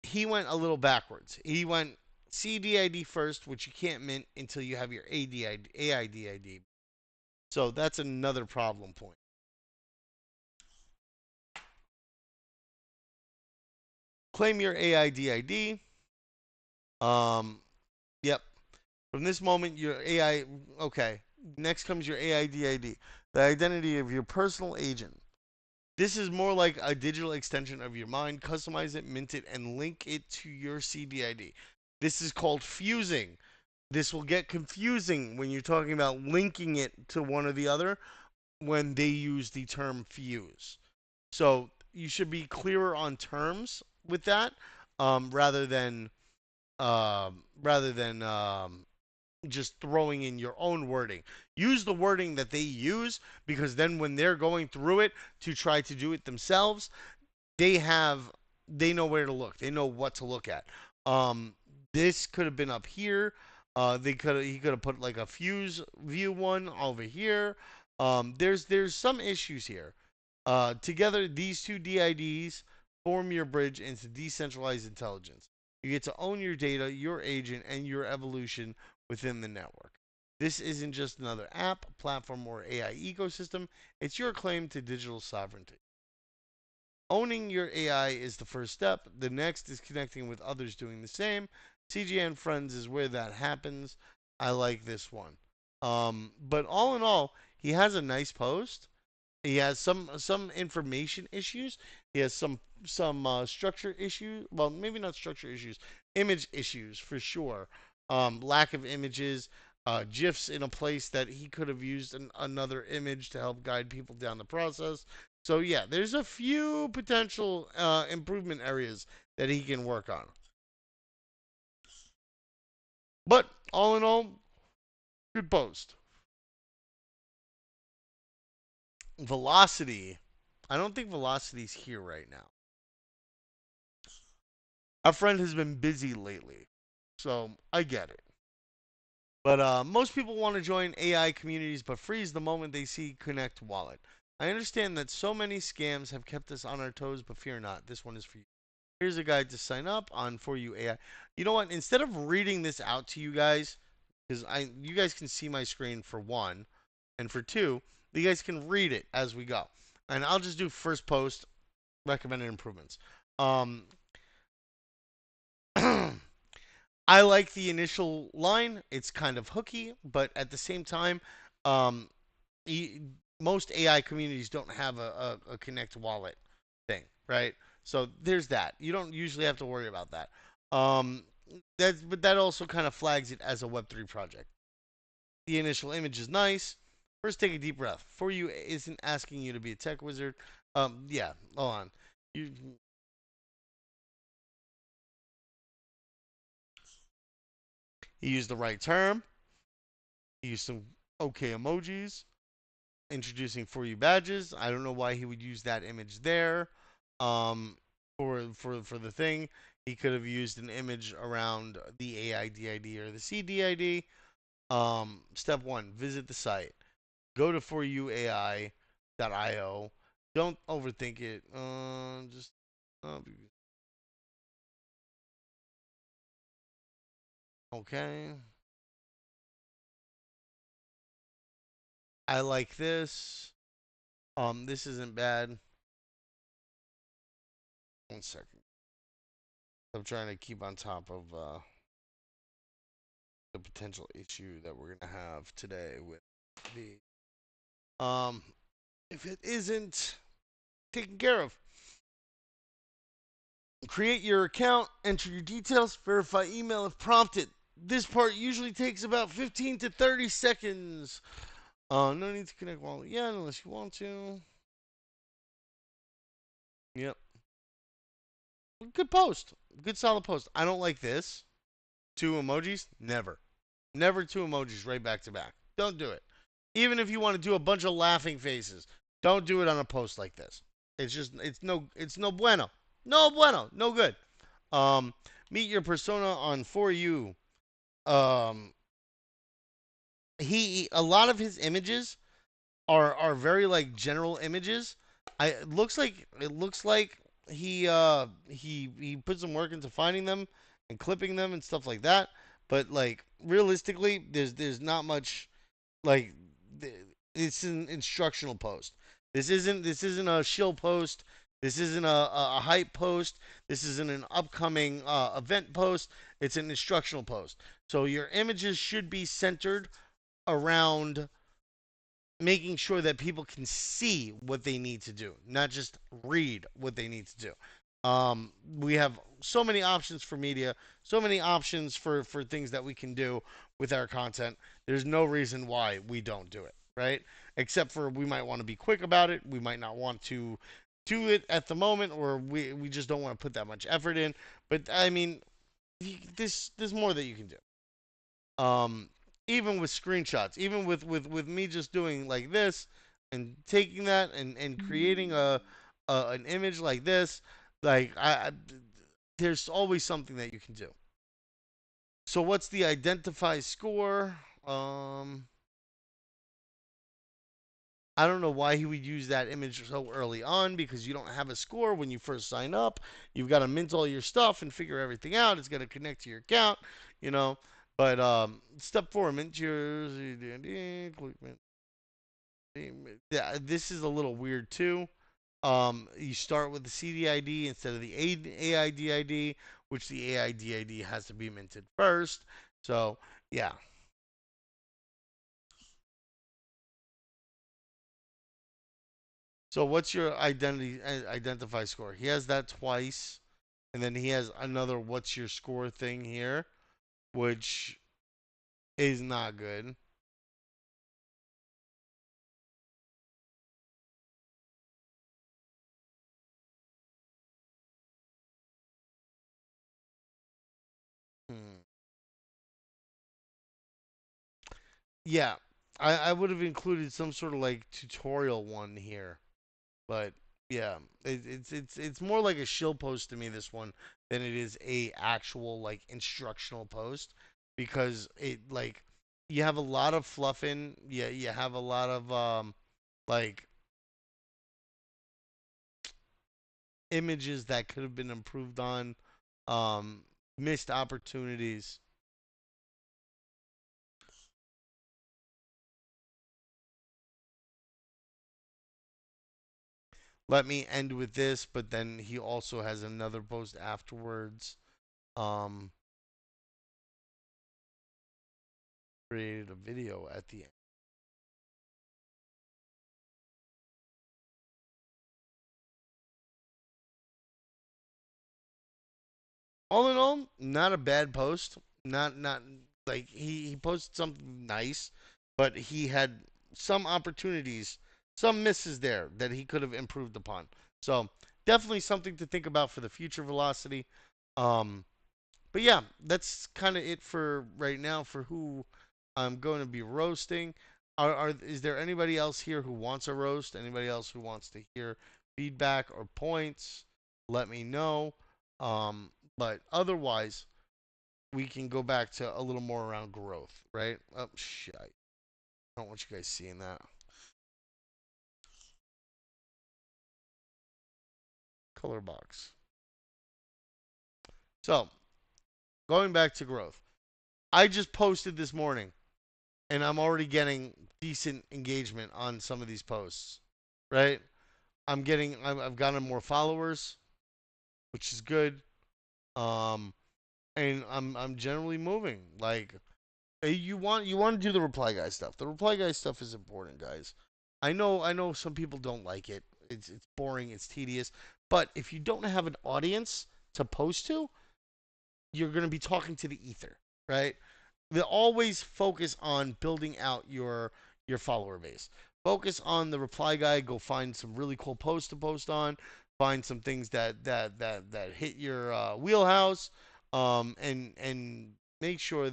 He went a little backwards. He went CDID first, which you can't mint until you have your AIDID. So that's another problem point. Claim your AIDID. Um, yep. From this moment, your AI. Okay. Next comes your AIDID, the identity of your personal agent. This is more like a digital extension of your mind. Customize it, mint it, and link it to your CDID. This is called fusing. This will get confusing when you're talking about linking it to one or the other when they use the term fuse. So you should be clearer on terms with that, rather than just throwing in your own wording. Use the wording that they use, because then when they're going through it to try to do it themselves, they have they know where to look. They know what to look at. Um, this could have been up here. He could have put like a fuse view one over here. There's some issues here. Together, these two DIDs form your bridge into decentralized intelligence. You get to own your data, your agent, and your evolution within the network. This isn't just another app, platform, or AI ecosystem. It's your claim to digital sovereignty. Owning your AI is the first step. The next is connecting with others doing the same. CGN Friends is where that happens. I like this one. But all in all, he has a nice post. He has some information issues. He has some structure issues. Well, maybe not structure issues, image issues for sure. Lack of images, gifs in a place that he could have used another image to help guide people down the process. So yeah, there's a few potential improvement areas that he can work on. But all in all, good post. Velocity. I don't think Velocity's here right now. Our friend has been busy lately, so I get it. But most people want to join AI communities but freeze the moment they see Connect Wallet. I understand that so many scams have kept us on our toes, but fear not. This one is for you. Here's a guide to sign up on For You AI. You know what? Instead of reading this out to you guys, because you guys can see my screen for one, and for two, you guys can read it as we go. And I'll just do first post recommended improvements. Um, I like the initial line. It's kind of hooky, but at the same time, um, e- most AI communities don't have a Connect Wallet thing, right? So there's that. You don't usually have to worry about that. Um, but that also kind of flags it as a Web3 project. The initial image is nice. First, take a deep breath. For You isn't asking you to be a tech wizard. Yeah, hold on. You He used the right term. He used some okay emojis. Introducing for you badges. I don't know why he would use that image there. Um, for the thing, he could have used an image around the AIDID or the CDID. Step one: visit the site. Go to foryouai.io. Don't overthink it. Just uh, okay. I like this. This isn't bad. One second. I'm trying to keep on top of the potential issue that we're gonna have today with the if it isn't taken care of. Create your account, enter your details, verify email if prompted. This part usually takes about 15 to 30 seconds. No need to connect wallet yet unless you want to. Yep. Good post. Good solid post. I don't like this. Two emojis? Never. Never two emojis right back to back. Don't do it. Even if you want to do a bunch of laughing faces, don't do it on a post like this. It's no bueno. No bueno. No good. Um Meet your persona on for you. Um he a lot of his images are very like general images. It looks like he put some work into finding them and clipping them and stuff like that. But like realistically, there's not much like it's an instructional post. This isn't a shill post. This isn't a hype post. This isn't an upcoming event post. It's an instructional post. So your images should be centered around making sure that people can see what they need to do, not just read what they need to do. We have so many options for media, so many options for things that we can do with our content. There's no reason why we don't do it, right? Except for we might want to be quick about it. We might not want to do it at the moment, or we just don't want to put that much effort in. But I mean, there's more that you can do. Um, Even with screenshots, even with me just doing like this and taking that and creating an image like this, like there's always something that you can do. So what's the identify score? I don't know why he would use that image so early on because you don't have a score when you first sign up. You've got to mint all your stuff and figure everything out. It's going to connect to your account, you know. But step four, mint your. Yeah, this is a little weird too. You start with the CDID instead of the AIDID, which the AIDID has to be minted first. So yeah. So what's your identify score? He has that twice, and then he has another what's your score thing here, which is not good. Hmm. Yeah, I would have included some sort of like tutorial one here, but yeah, it's more like a shill post to me this one than it is a actual like instructional post because it like you have a lot of fluffing, yeah, you have a lot of like images that could have been improved on, um, missed opportunities. Let me end with this, but then he also has another post afterwards. Um, Created a video at the end. All in all, not a bad post. Not like he posted something nice, but he had some opportunities, some misses there that he could have improved upon. So definitely something to think about for the future velocity. Um, But yeah, that's kind of it for right now for who I'm going to be roasting. Is there anybody else here who wants a roast? Anybody else who wants to hear feedback or points? Let me know. But otherwise, we can go back to a little more around growth, right? Oh shit, I don't want you guys seeing that color box. So going back to growth, I just posted this morning, and I'm already getting decent engagement on some of these posts, right? I've gotten more followers, which is good. Um, and I'm generally moving. Like you want to do the reply guy stuff. The reply guy stuff is important, guys. I know some people don't like it. It's boring, it's tedious. But if you don't have an audience to post to, you're going to be talking to the ether, right? They always focus on building out your follower base. Focus on the reply guy. Go find some really cool posts to post on. Find some things that hit your wheelhouse, and make sure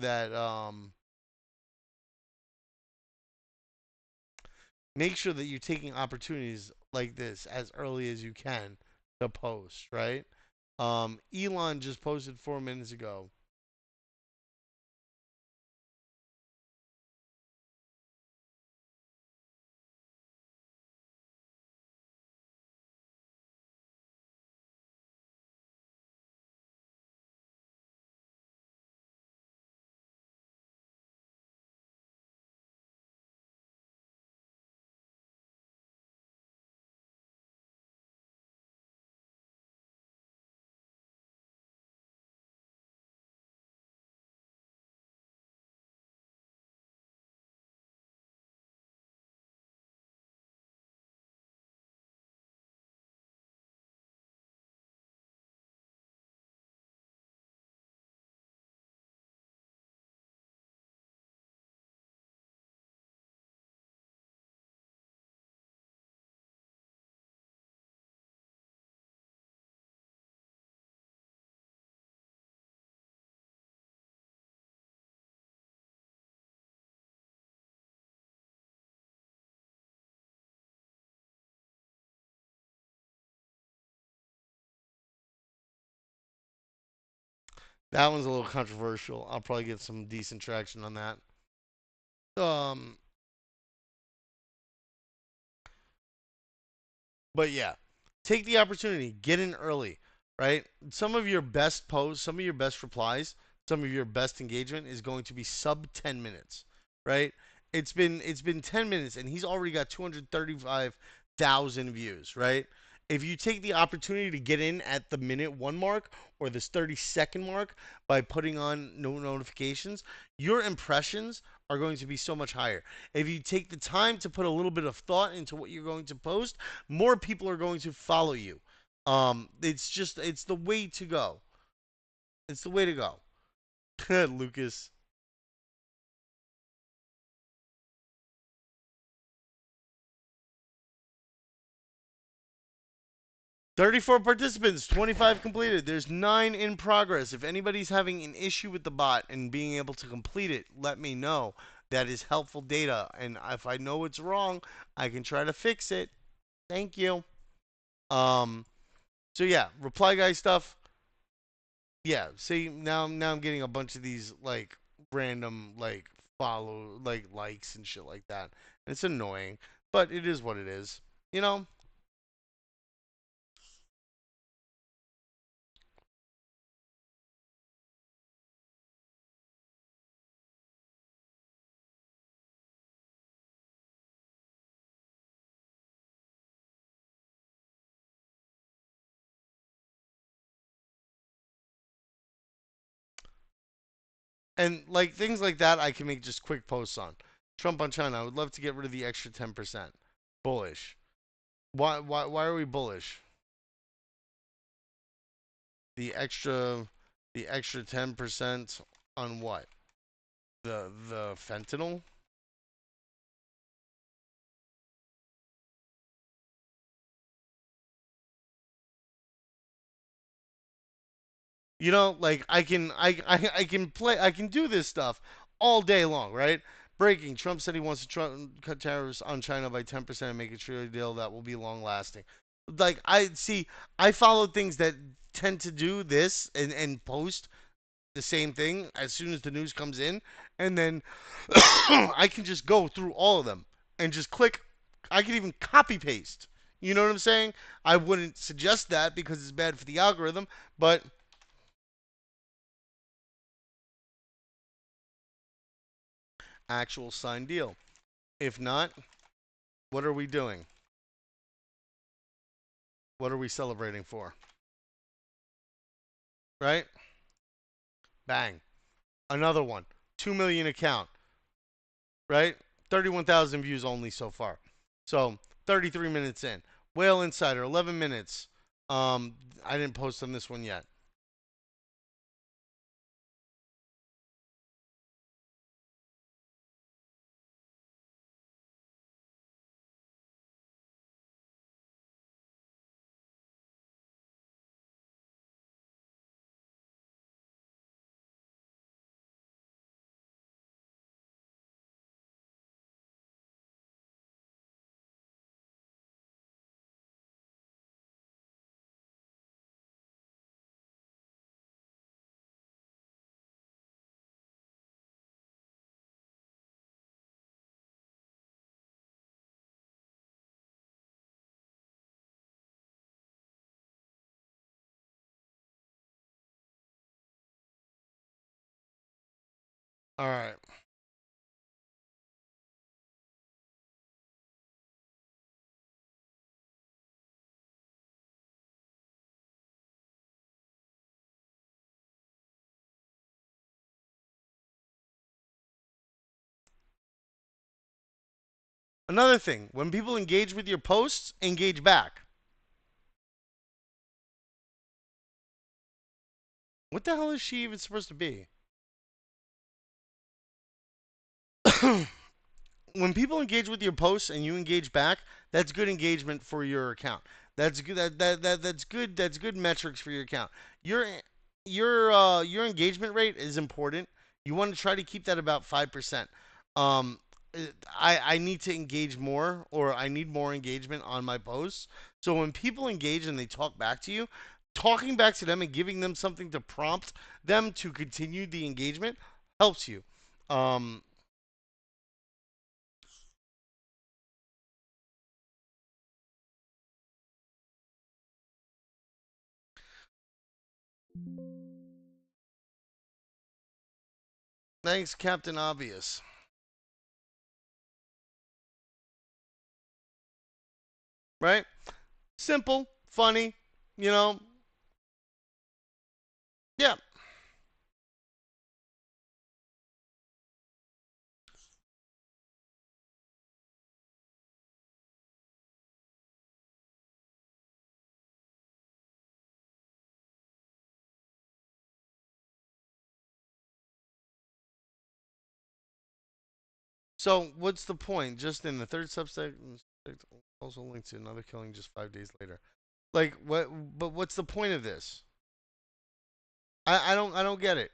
that you're taking opportunities like this as early as you can to post. Right? Elon just posted 4 minutes ago. That one's a little controversial. I'll probably get some decent traction on that. Um, But yeah, take the opportunity, get in early, right? Some of your best posts, some of your best replies, some of your best engagement is going to be sub 10 minutes, right? It's been 10 minutes and he's already got 235,000 views, right? If you take the opportunity to get in at the minute 1 mark or this 30-second mark by putting on no notifications, your impressions are going to be so much higher. If you take the time to put a little bit of thought into what you're going to post, more people are going to follow you. It's the way to go. It's the way to go. Lucas. 34 participants, 25 completed. There's 9 in progress. If anybody's having an issue with the bot and being able to complete it, let me know. That is helpful data. And if I know it's wrong, I can try to fix it. Thank you. Um, so yeah, reply guy stuff. Yeah, see now I'm getting a bunch of these like random like follow like likes and shit like that. It's annoying, but it is what it is. You know? And like things like that I can make just quick posts on. Trump on China, I would love to get rid of the extra 10%. Bullish. Why are we bullish? The extra the extra 10% on what? The fentanyl? Like I can play I can do this stuff all day long, right? Breaking. Trump said he wants to cut tariffs on China by 10% and make a trade deal that will be long lasting. Like I see, I follow things that tend to do this and post the same thing as soon as the news comes in, and then I can just go through all of them and just click. I can even copy paste. You know what I'm saying? I wouldn't suggest that because it's bad for the algorithm, but actual signed deal. If not, what are we doing? What are we celebrating for? Right? Bang. Another one. 2 million account, right? 31,000 views only so far. So, 33 minutes in. Whale Insider, 11 minutes. I didn't post on this one yet. All right. Another thing, when people engage with your posts, engage back. What the hell is she even supposed to be? When people engage with your posts and you engage back, that's good engagement for your account. That's good. That's good. That's good metrics for your account. Your your engagement rate is important. You want to try to keep that about 5%. Um, I need to engage more, or I need more engagement on my posts. So when people engage and they talk back to you, talking back to them and giving them something to prompt them to continue the engagement helps you. Um, Thanks, Captain Obvious. Right? Simple, funny, you know. Yeah. So what's the point? Just in the third subsection, also linked to another killing just 5 days later. Like what? But what's the point of this? I don't get it.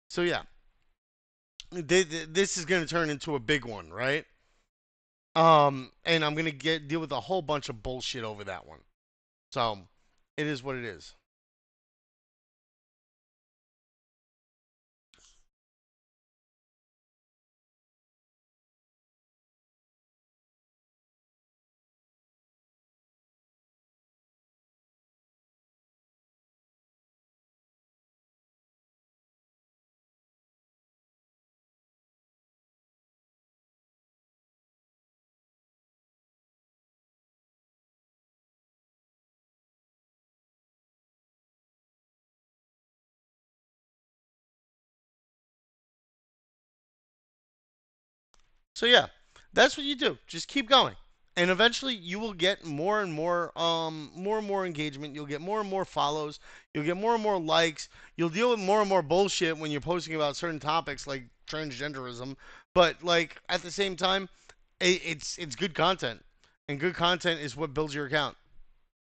So yeah, this is gonna turn into a big one, right? And I'm gonna get deal with a whole bunch of bullshit over that one. So it is what it is. So yeah, that's what you do. Just keep going. And eventually you will get more and more engagement. You'll get more and more follows. You'll get more and more likes. You'll deal with more and more bullshit when you're posting about certain topics like transgenderism. But like at the same time, it's good content, and good content is what builds your account.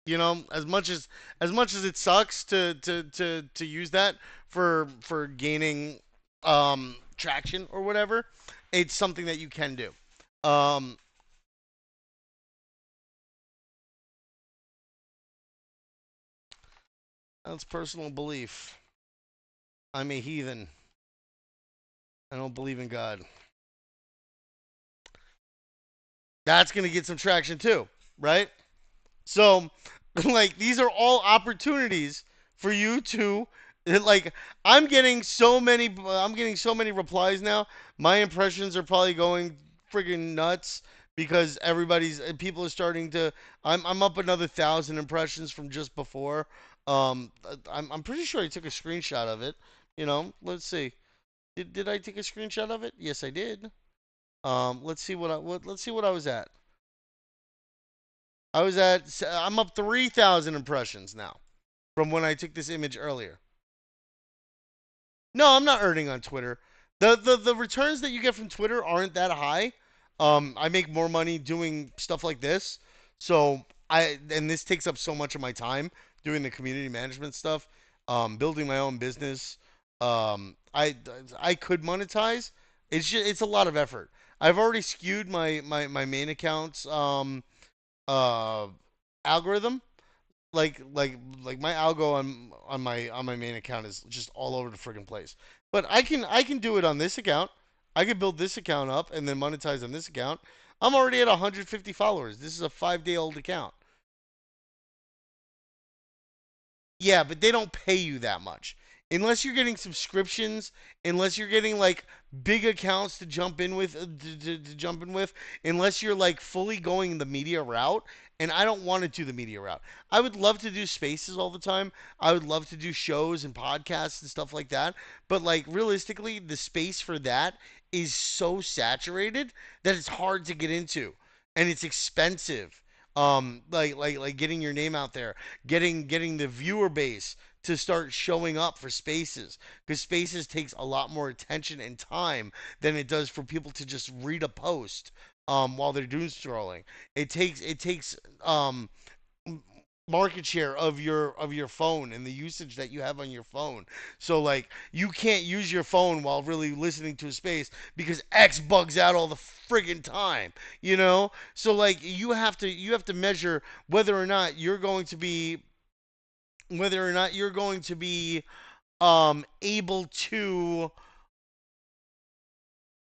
You know, as much as it sucks to use that for gaining traction or whatever, it's something that you can do. Um, that's personal belief. I'm a heathen. I don't believe in God. That's gonna get some traction too, right? So, like, these are all opportunities for you to, like, I'm getting so many replies now. My impressions are probably going friggin' nuts because people are starting to. I'm up another 1,000 impressions from just before. I'm pretty sure I took a screenshot of it. Let's see. Did I take a screenshot of it? Yes, I did. Let's see what I was at. I'm up 3,000 impressions now from when I took this image earlier. No, I'm not earning on Twitter. The returns that you get from Twitter aren't that high. I make more money doing stuff like this. So and this takes up so much of my time doing the community management stuff, building my own business. I could monetize. It's a lot of effort. I've already skewed my main account's uh algorithm. Like my algo on my main account is just all over the friggin' place. But I can do it on this account. I could build this account up and then monetize on this account. I'm already at 150 followers. This is a 5 day old account. Yeah, but they don't pay you that much. Unless you're getting subscriptions, unless you're getting like big accounts to jump in with to jump in with, unless you're like fully going the media route, and I don't want to do the media route. I would love to do spaces all the time. I would love to do shows and podcasts and stuff like that, but like realistically, the space for that is so saturated that it's hard to get into and it's expensive. Like getting your name out there, getting the viewer base to start showing up for spaces, because spaces takes a lot more attention and time than it does for people to just read a post while they're doom scrolling. It takes market share of your phone and the usage that you have on your phone. So like you can't use your phone while really listening to a space because X bugs out all the friggin' time, you know? So like you have to measure whether or not you're going to be able to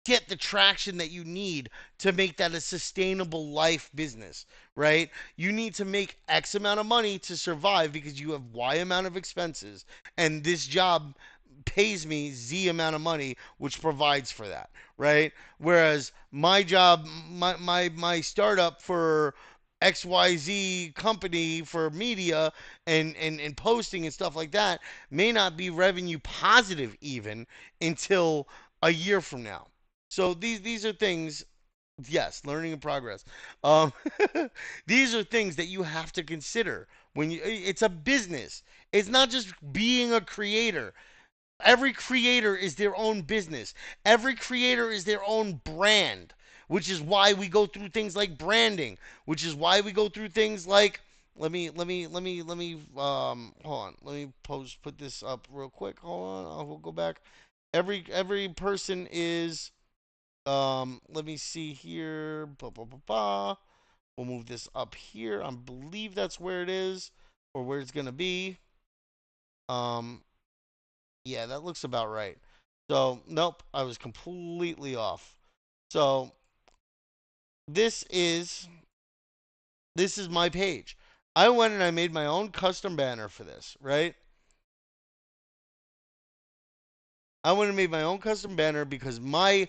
get the traction that you need to make that a sustainable life business, right? You need to make X amount of money to survive because you have Y amount of expenses, and this job pays me Z amount of money, which provides for that, right? Whereas my job, my startup for XYZ company for media and posting and stuff like that may not be revenue positive even until a year from now. So these are things, yes, learning in progress. Um, these are things that you have to consider when it's a business. It's not just being a creator. Every creator is their own business. Every creator is their own brand, which is why we go through things like branding, which is why we go through things like hold on. Let me put this up real quick. Hold on. I'll go back. Every person is let me see here. We'll move this up here. I believe that's where it is or where it's going to be. Um yeah, that looks about right. So, nope, I was completely off. So, this is this is my page. I went and I made my own custom banner for this, right? I went and made my own custom banner because my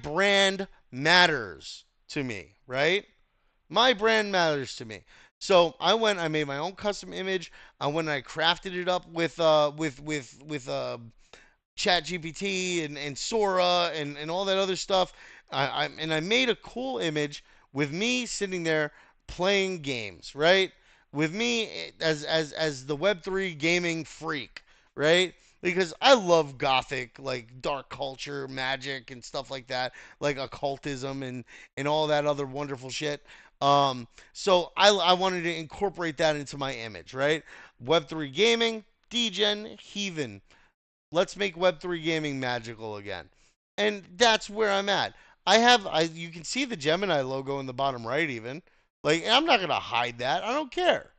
brand matters to me, right? My brand matters to me. So I went, I made my own custom image. I went and I crafted it up with Chat GPT and Sora and all that other stuff. And I made a cool image with me sitting there playing games, right? With me as the Web3 gaming freak, right? Because I love gothic, like dark culture, magic, and stuff like that, like occultism and all that other wonderful shit. So I wanted to incorporate that into my image, right? Web3 gaming, degen, heathen. Let's make Web3 gaming magical again. And that's where I'm at. You can see the Gemini logo in the bottom right even. Like I'm not going to hide that. I don't care.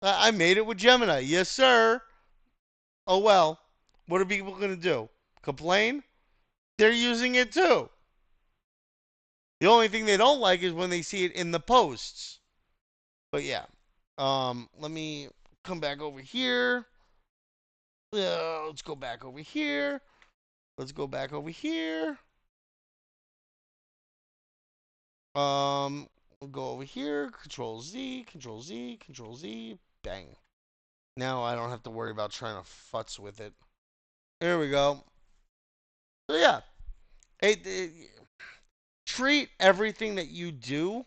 I made it with Gemini. Yes, sir. Oh well. What are people going to do? Complain? They're using it too. The only thing they don't like is when they see it in the posts. But yeah. Let me come back over here. Let's go back over here. Let's go back over here. We'll go over here, Control Z, Control Z, Control Z, bang. Now I don't have to worry about trying to futz with it. There we go. So yeah, treat everything that you do.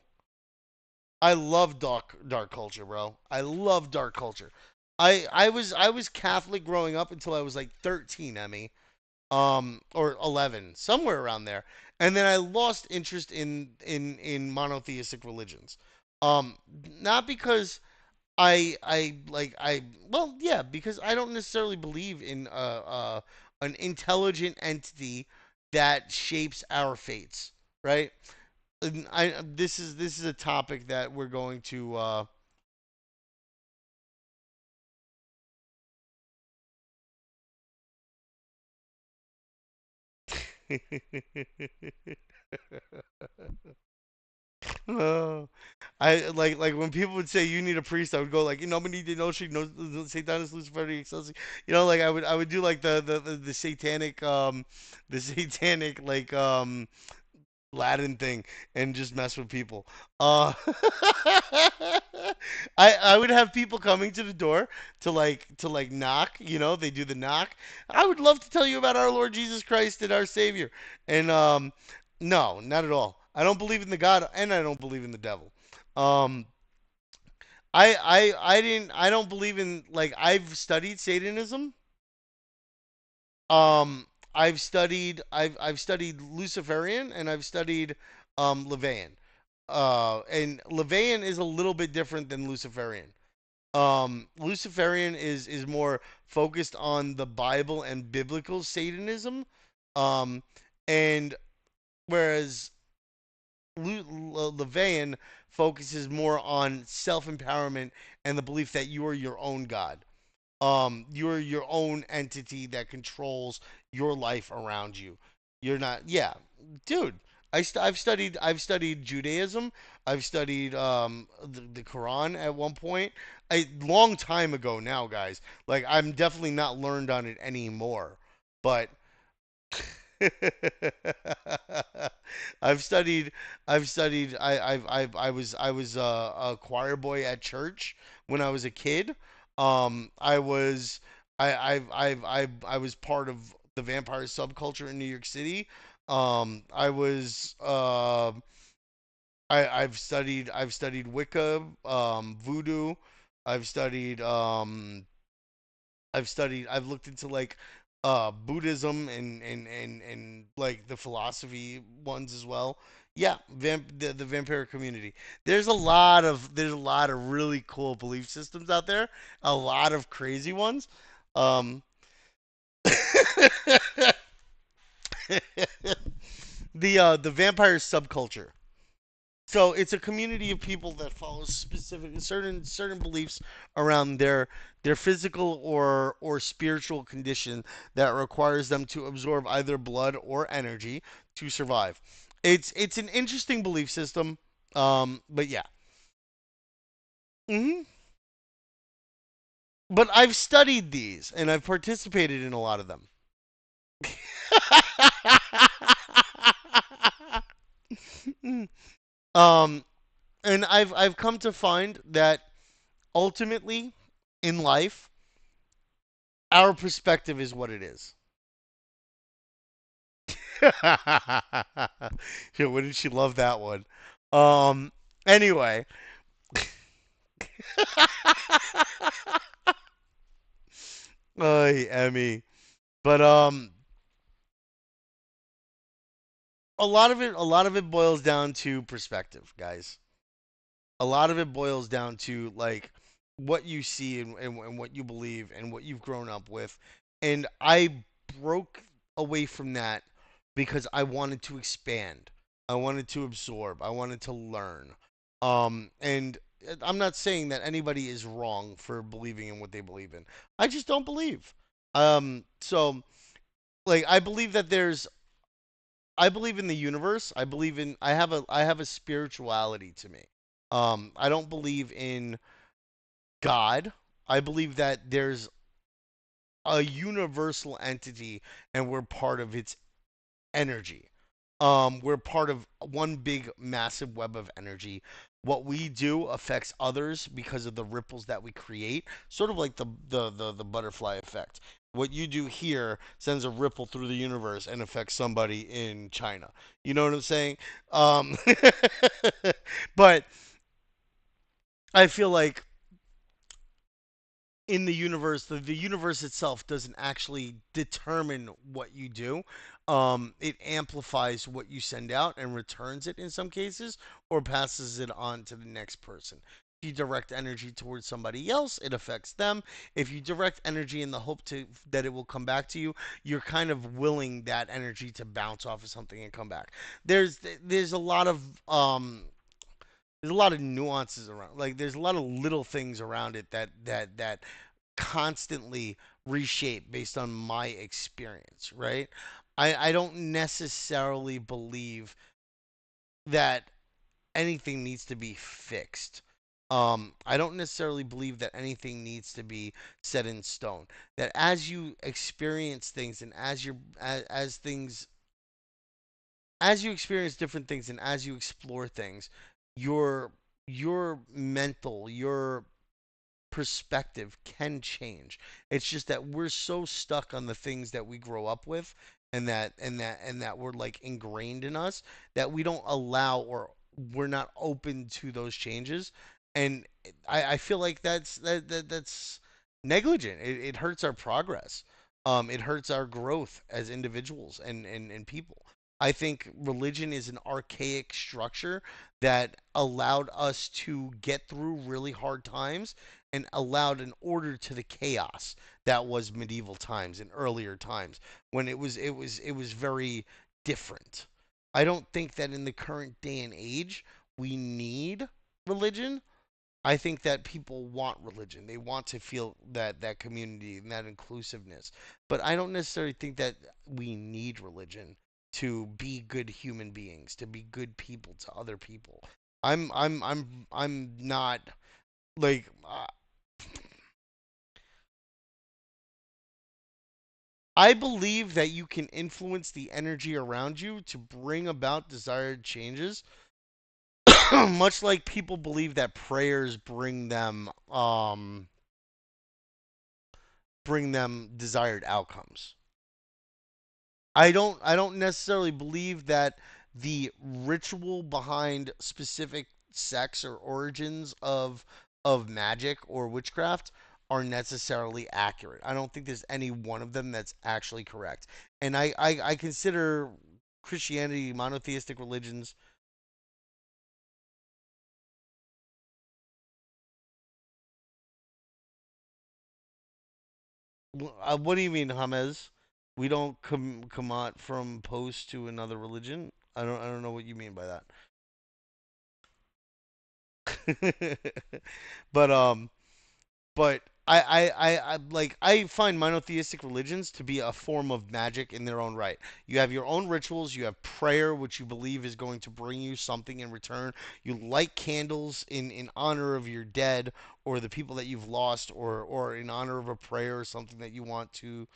I love dark culture, bro. I love dark culture. I was Catholic growing up until I was like 13, Emmy. Or 11, somewhere around there. And then I lost interest in monotheistic religions. Um Not because I well, yeah, because I don't necessarily believe in an intelligent entity that shapes our fates, right? And this is a topic that we're going to Oh, I like when people would say you need a priest, I would go like, nobody need to know she knows Satanis Lucifer Excelsior. Like I would do like the satanic the satanic like Latin thing and just mess with people. I would have people coming to the door to like knock. They do the knock. I would love to tell you about our Lord Jesus Christ and our Savior. And no, not at all. I don't believe in the God, and I don't believe in the devil. Um, I don't believe in like I've studied Satanism. Um, I've studied Luciferian and I've studied Levian. And Levian is a little bit different than Luciferian. Luciferian is more focused on the Bible and biblical Satanism. Um, and whereas Levian focuses more on self empowerment and the belief that you are your own God. You're your own entity that controls your life around you. You're not, yeah, dude. I've studied Judaism. I've studied the Quran at one point, a long time ago now, guys. Like I'm definitely not learned on it anymore, but I've studied. I was a choir boy at church when I was a kid. I was. I was part of the vampire subculture in New York City. I was. I've studied Wicca, voodoo. I've studied. I've looked into like Buddhism and like the philosophy ones as well. Yeah, the vampire community. There's a lot of really cool belief systems out there. A lot of crazy ones. Um, the vampire subculture. So it's a community of people that follow specific certain beliefs around their physical or spiritual condition that requires them to absorb either blood or energy to survive. It's an interesting belief system. But yeah. hmm But I've studied these and I've participated in a lot of them. um, and I've come to find that ultimately in life our perspective is what it is. Yeah, wouldn't she love that one? Um. Anyway, Ay, Emmy. But a lot of it boils down to perspective, guys. A lot of it boils down to like what you see and what you believe and what you've grown up with. And I broke away from that because I wanted to expand. I wanted to absorb. I wanted to learn. And I'm not saying that anybody is wrong for believing in what they believe in. I just don't believe. So like I believe in the universe. I have a spirituality to me. I don't believe in God. I believe that there's a universal entity and we're part of its energy. We're part of one big massive web of energy. What we do affects others because of the ripples that we create, sort of like the butterfly effect. What you do here sends a ripple through the universe and affects somebody in China. You know what I'm saying? Um, but I feel like in the universe, the universe itself doesn't actually determine what you do. It amplifies what you send out and returns it in some cases, or passes it on to the next person. If you direct energy towards somebody else, it affects them. If you direct energy in the hope that it will come back to you, you're kind of willing that energy to bounce off of something and come back. There's there's a lot of there's a lot of nuances around. Like there's a lot of little things around it that constantly reshape based on my experience, right? I don't necessarily believe that anything needs to be fixed. I don't necessarily believe that anything needs to be set in stone. That as you experience things and as you experience different things and as you explore things, your your mental, your perspective can change. It's just that we're so stuck on the things that we grow up with and that we're like ingrained in us that we don't allow or we're not open to those changes. And I feel like that's negligent. It hurts our progress. It hurts our growth as individuals and people. I think religion is an archaic structure that allowed us to get through really hard times and allowed an order to the chaos that was medieval times and earlier times when it was very different. I don't think that in the current day and age we need religion. I think that people want religion. They want to feel that community and that inclusiveness. But I don't necessarily think that we need religion to be good human beings, to be good people to other people. I'm not like I believe that you can influence the energy around you to bring about desired changes, much like people believe that prayers bring them desired outcomes. I don't necessarily believe that the ritual behind specific sects or origins of magic or witchcraft are necessarily accurate. I don't think there's any one of them that's actually correct. And I consider Christianity, monotheistic religions. What do you mean, James? We don't come out from post to another religion? I don't know what you mean by that. but but I find monotheistic religions to be a form of magic in their own right. You have your own rituals, you have prayer, which you believe is going to bring you something in return. You light candles in honor of your dead or the people that you've lost, or in honor of a prayer or something that you want to.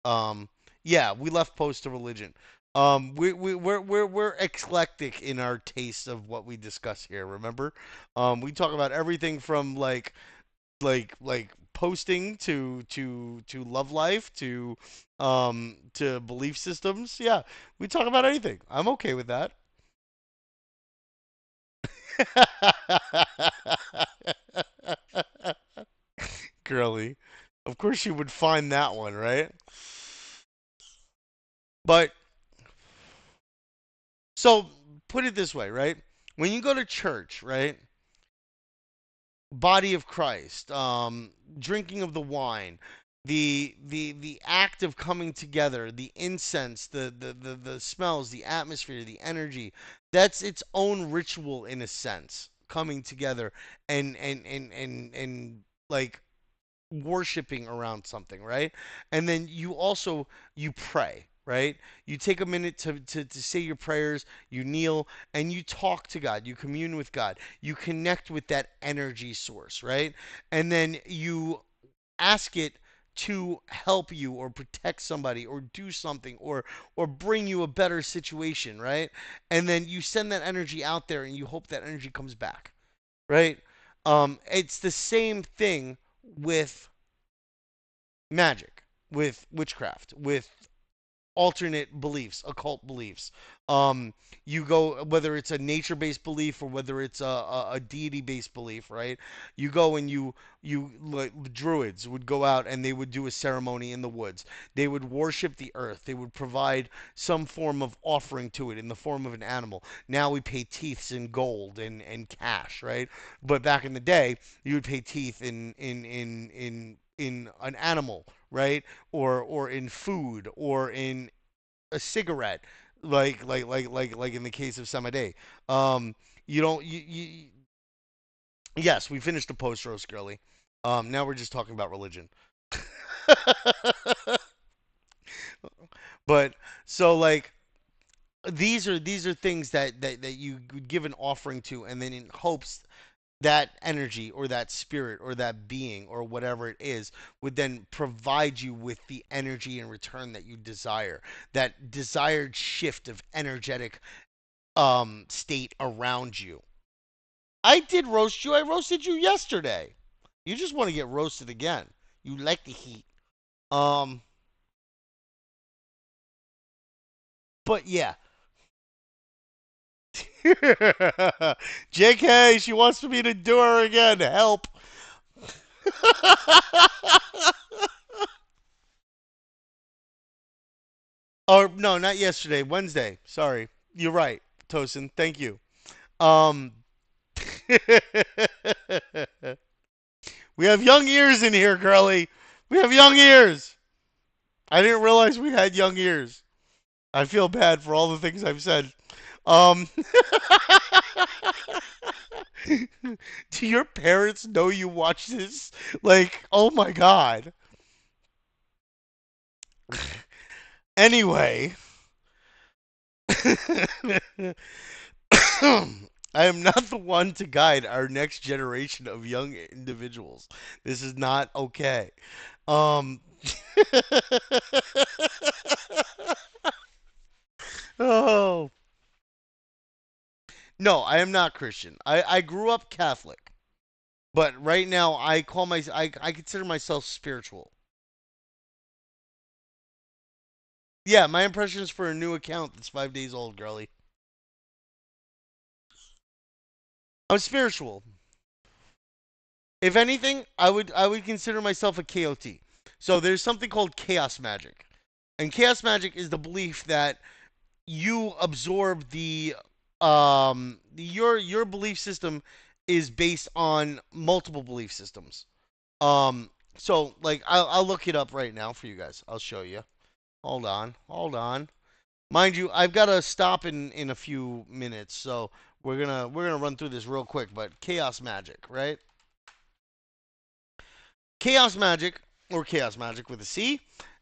um yeah, we left post to religion. We're eclectic in our taste of what we discuss here, remember? We talk about everything from like posting to love life to belief systems. Yeah, we talk about anything. I'm okay with that. Girly. Of course you would find that one, right? But so put it this way, right? When you go to church, right? Body of Christ, drinking of the wine, the act of coming together, the incense, the smells, the atmosphere, the energy. That's its own ritual in a sense, coming together and like worshiping around something, right? And then you pray, right? You take a minute to say your prayers, you kneel, and you talk to God, you commune with God, you connect with that energy source, right? And then you ask it to help you or protect somebody or do something or bring you a better situation, right? And then you send that energy out there and you hope that energy comes back, right? It's the same thing with magic, with witchcraft, with alternate beliefs, occult beliefs. You go whether it's a nature-based belief or whether it's a deity-based belief, right? You go and you like the druids would go out and they would do a ceremony in the woods. They would worship the earth. They would provide some form of offering to it in the form of an animal. Now we pay teeths in gold and cash, right? But back in the day, you would pay teeth in an animal, right? Or in food or in a cigarette, like in the case of Samadeh. You don't you yes, we finished the post roast, girly. Now we're just talking about religion. But so like these are things that you would give an offering to, and then in hopes that energy or that spirit or that being or whatever it is would then provide you with the energy in return that you desire, that desired shift of energetic state around you. I did roast you. I roasted you yesterday. You just want to get roasted again. You like the heat. Um but yeah. JK, she wants me to do her again. Help. Or no, not yesterday. Wednesday. Sorry. You're right, Tosin. Thank you. Um, we have young ears in here, girly. We have young ears. I didn't realize we had young ears. I feel bad for all the things I've said. Um, do your parents know you watch this? Like, oh my god. Anyway, I am not the one to guide our next generation of young individuals. This is not okay. Um, oh no, I am not Christian. I grew up Catholic, but right now I consider myself spiritual. Yeah, my impressions for a new account that's 5 days old, girly. I'm spiritual. If anything, I would consider myself a KOT. So there's something called chaos magic. And chaos magic is the belief that you absorb your belief system is based on multiple belief systems. So like I'll look it up right now for you guys. I'll show you. Hold on. Hold on. Mind you, I've got to stop in a few minutes, so we're gonna run through this real quick. But chaos magic, right? Chaos magic, or chaos magic with a C,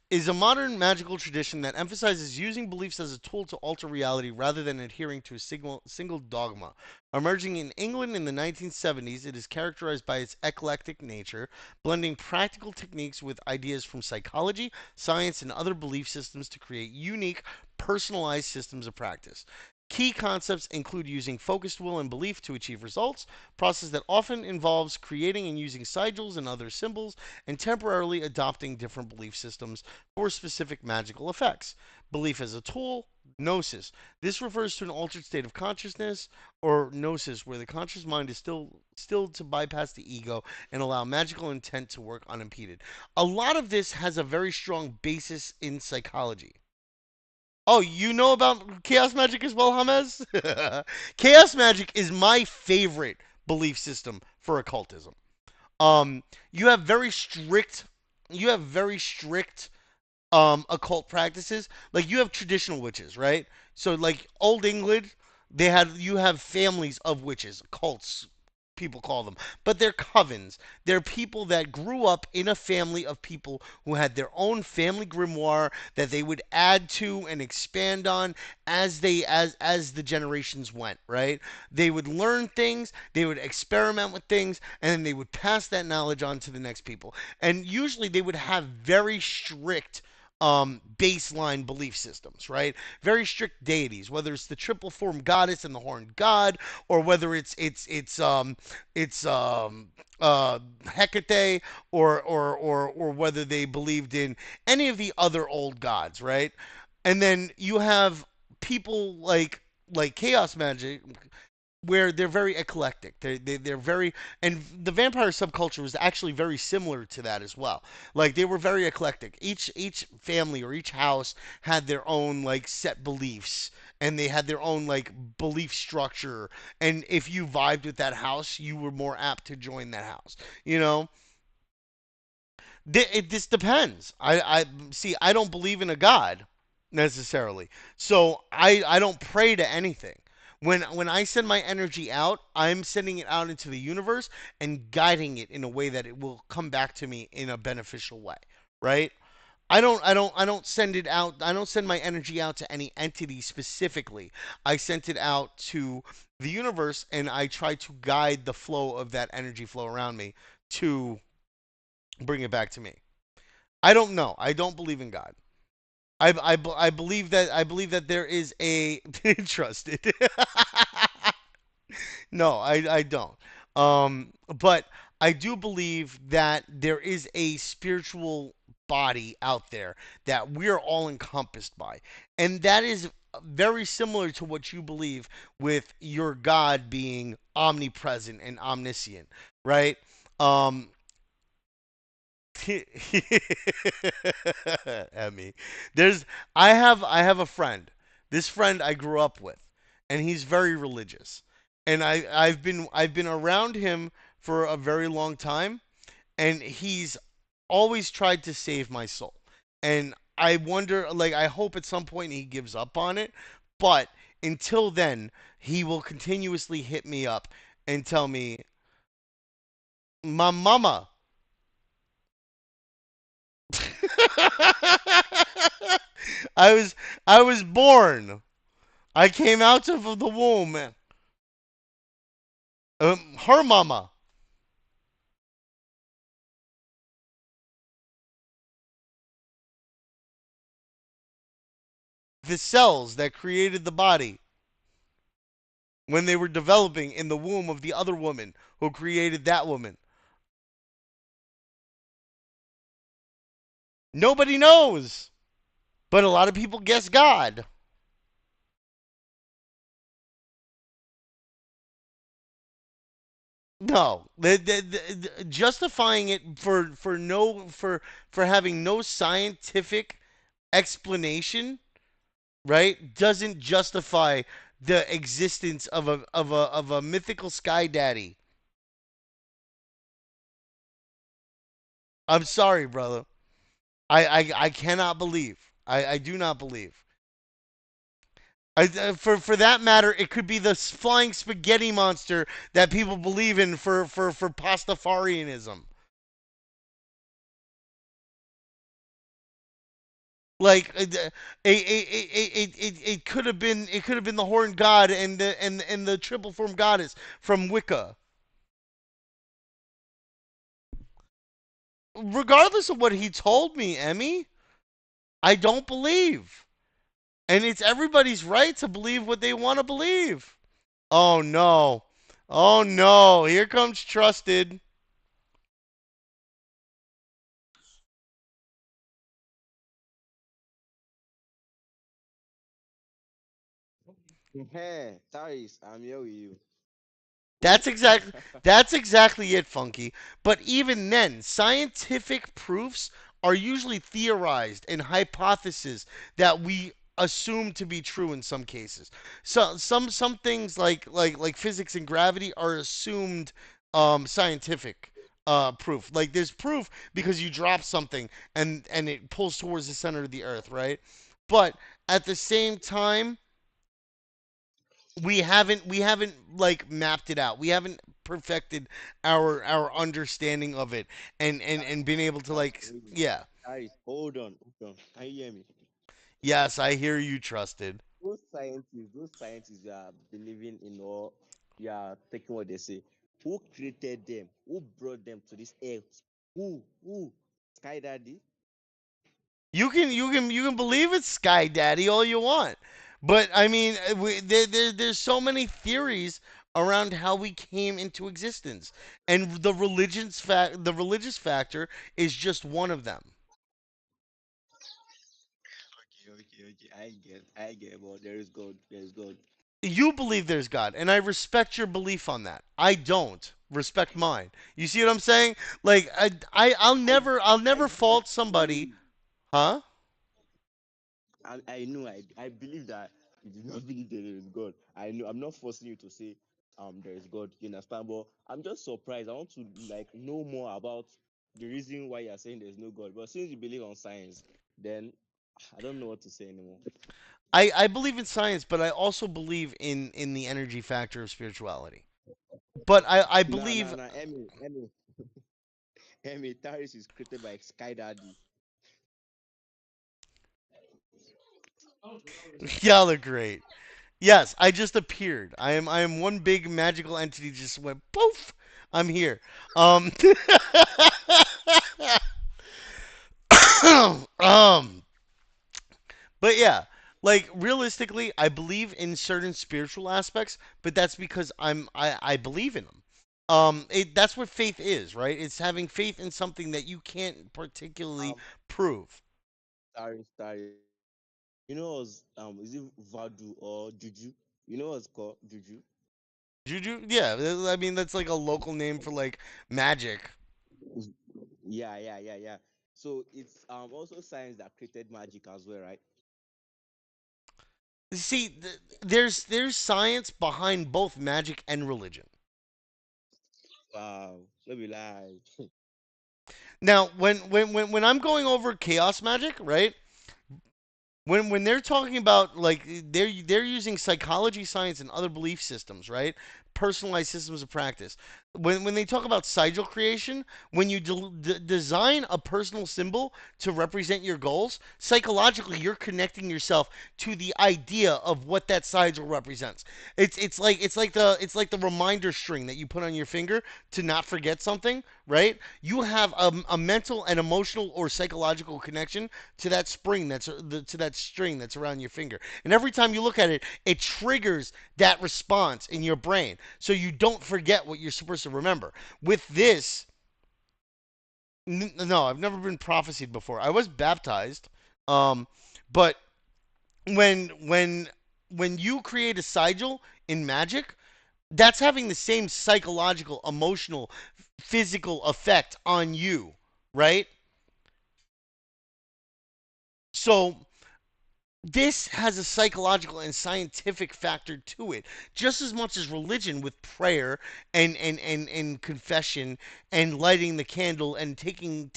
is a modern magical tradition that emphasizes using beliefs as a tool to alter reality rather than adhering to a single dogma. Emerging in England in the 1970s, it is characterized by its eclectic nature, blending practical techniques with ideas from psychology, science, and other belief systems to create unique, personalized systems of practice. Key concepts include using focused will and belief to achieve results, process that often involves creating and using sigils and other symbols, and temporarily adopting different belief systems for specific magical effects. Belief as a tool, gnosis. This refers to an altered state of consciousness or gnosis where the conscious mind is still to bypass the ego and allow magical intent to work unimpeded. A lot of this has a very strong basis in psychology. Oh, you know about chaos magic as well, James? Chaos magic is my favorite belief system for occultism. Um, you have very strict, you have very strict occult practices. Like you have traditional witches, right? So like old England, you have families of witches, cults, people call them, but they're covens. They're people that grew up in a family of people who had their own family grimoire that they would add to and expand on as the generations went, right? They would learn things, they would experiment with things, and then they would pass that knowledge on to the next people. And usually they would have very strict baseline belief systems, right? Very strict deities, whether it's the triple form goddess and the horned god, or whether it's Hecate, or whether they believed in any of the other old gods, right? And then you have people like chaos magic where they're very eclectic. They're very, and the vampire subculture was actually very similar to that as well. Like they were very eclectic. Each family or each house had their own like set beliefs, and they had their own like belief structure. And if you vibed with that house, you were more apt to join that house. You know, this depends. I see. I don't believe in a god necessarily, so I don't pray to anything. When I send my energy out, I'm sending it out into the universe and guiding it in a way that it will come back to me in a beneficial way, right? I don't send it out. I don't send my energy out to any entity specifically. I sent it out to the universe, and I try to guide the flow of that energy flow around me to bring it back to me. I don't know. I don't believe in God. I believe that there is a trusted. No, I don't. But I do believe that there is a spiritual body out there that we're all encompassed by, and that is very similar to what you believe with your God being omnipresent and omniscient, right? Um, Emmy. There's I have a friend. This friend I grew up with, and he's very religious. And I've been around him for a very long time, and he's always tried to save my soul. And I wonder, like, I hope at some point he gives up on it, but until then, he will continuously hit me up and tell me, "My mama." I was I was born. I came out of the womb. Her mama, the cells that created the body when they were developing in the womb of the other woman who created that woman. Nobody knows, but a lot of people guess God. No, justifying it for having no scientific explanation, right, doesn't justify the existence of a mythical sky daddy. I'm sorry, brother. I cannot believe. I do not believe. For that matter, it could be the flying spaghetti monster that people believe in for Pastafarianism. Like it could have been the horned god and the triple form goddess from Wicca. Regardless of what he told me, Emmy, I don't believe. And it's everybody's right to believe what they want to believe. Oh no. Oh no. Here comes Trusted. Hey, Taris, I'm here with you. Who? That's exactly it, Funky. But even then, scientific proofs are usually theorized and hypotheses that we assume to be true in some cases. So some things like physics and gravity are assumed scientific proof. Like there's proof because you drop something and it pulls towards the center of the earth, right? But at the same time, we haven't like mapped it out. We haven't perfected our understanding of it and been able to Taris, like hold on. yeah. Taris, hold on. Can you hear me? Yes, I hear you, Trusted. Those scientists that are believing in or you are taking what they say. Who created them? Who brought them to this earth? Who? Sky Daddy? You can believe it's Sky Daddy all you want. But I mean, there's so many theories around how we came into existence. And the religious factor is just one of them. Okay. I get, but there is God. There is God. You believe there's God, and I respect your belief on that. I don't respect mine. You see what I'm saying? Like I'll I, never I fault somebody, believe. huh? I know I believe that you do not believe that there is God. I know I'm not forcing you to say there is God, you understand? But I'm just surprised. I want to like know more about the reason why you're saying there's no God. But since you believe on science, then I don't know what to say anymore. I believe in science, but I also believe in the energy factor of spirituality. But I believe Emmy, Taris is created by Sky Daddy. y'all are great. Yes, I just appeared. I am one big magical entity just went poof. I'm here. Um um But yeah, like realistically, I believe in certain spiritual aspects, but that's because I believe in them. That's what faith is, right? It's having faith in something that you can't particularly Um, prove. Taris. You know what's is it Vadu or Juju? You know what's called Juju? Juju, yeah, I mean that's like a local name for like magic. Yeah. So it's also science that created magic as well, right? See, there's science behind both magic and religion. Wow, no be lie. Now, when I'm going over chaos magic, right? When they're talking about like they're using psychology science and other belief systems, right? Personalized systems of practice. When they talk about sigil creation, when you design a personal symbol to represent your goals, psychologically you're connecting yourself to the idea of what that sigil represents. It's like the reminder string that you put on your finger to not forget something, right? You have a mental and emotional or psychological connection to that spring to that string that's around your finger. And every time you look at it, it triggers that response in your brain, so you don't forget what you're supposed to remember. With this, no, I've never been prophesied before. I was baptized, but when when when you create a sigil in magic, that's having the same psychological, emotional, physical effect on you, right? So this has a psychological and scientific factor to it, just as much as religion with prayer and confession and lighting the candle and taking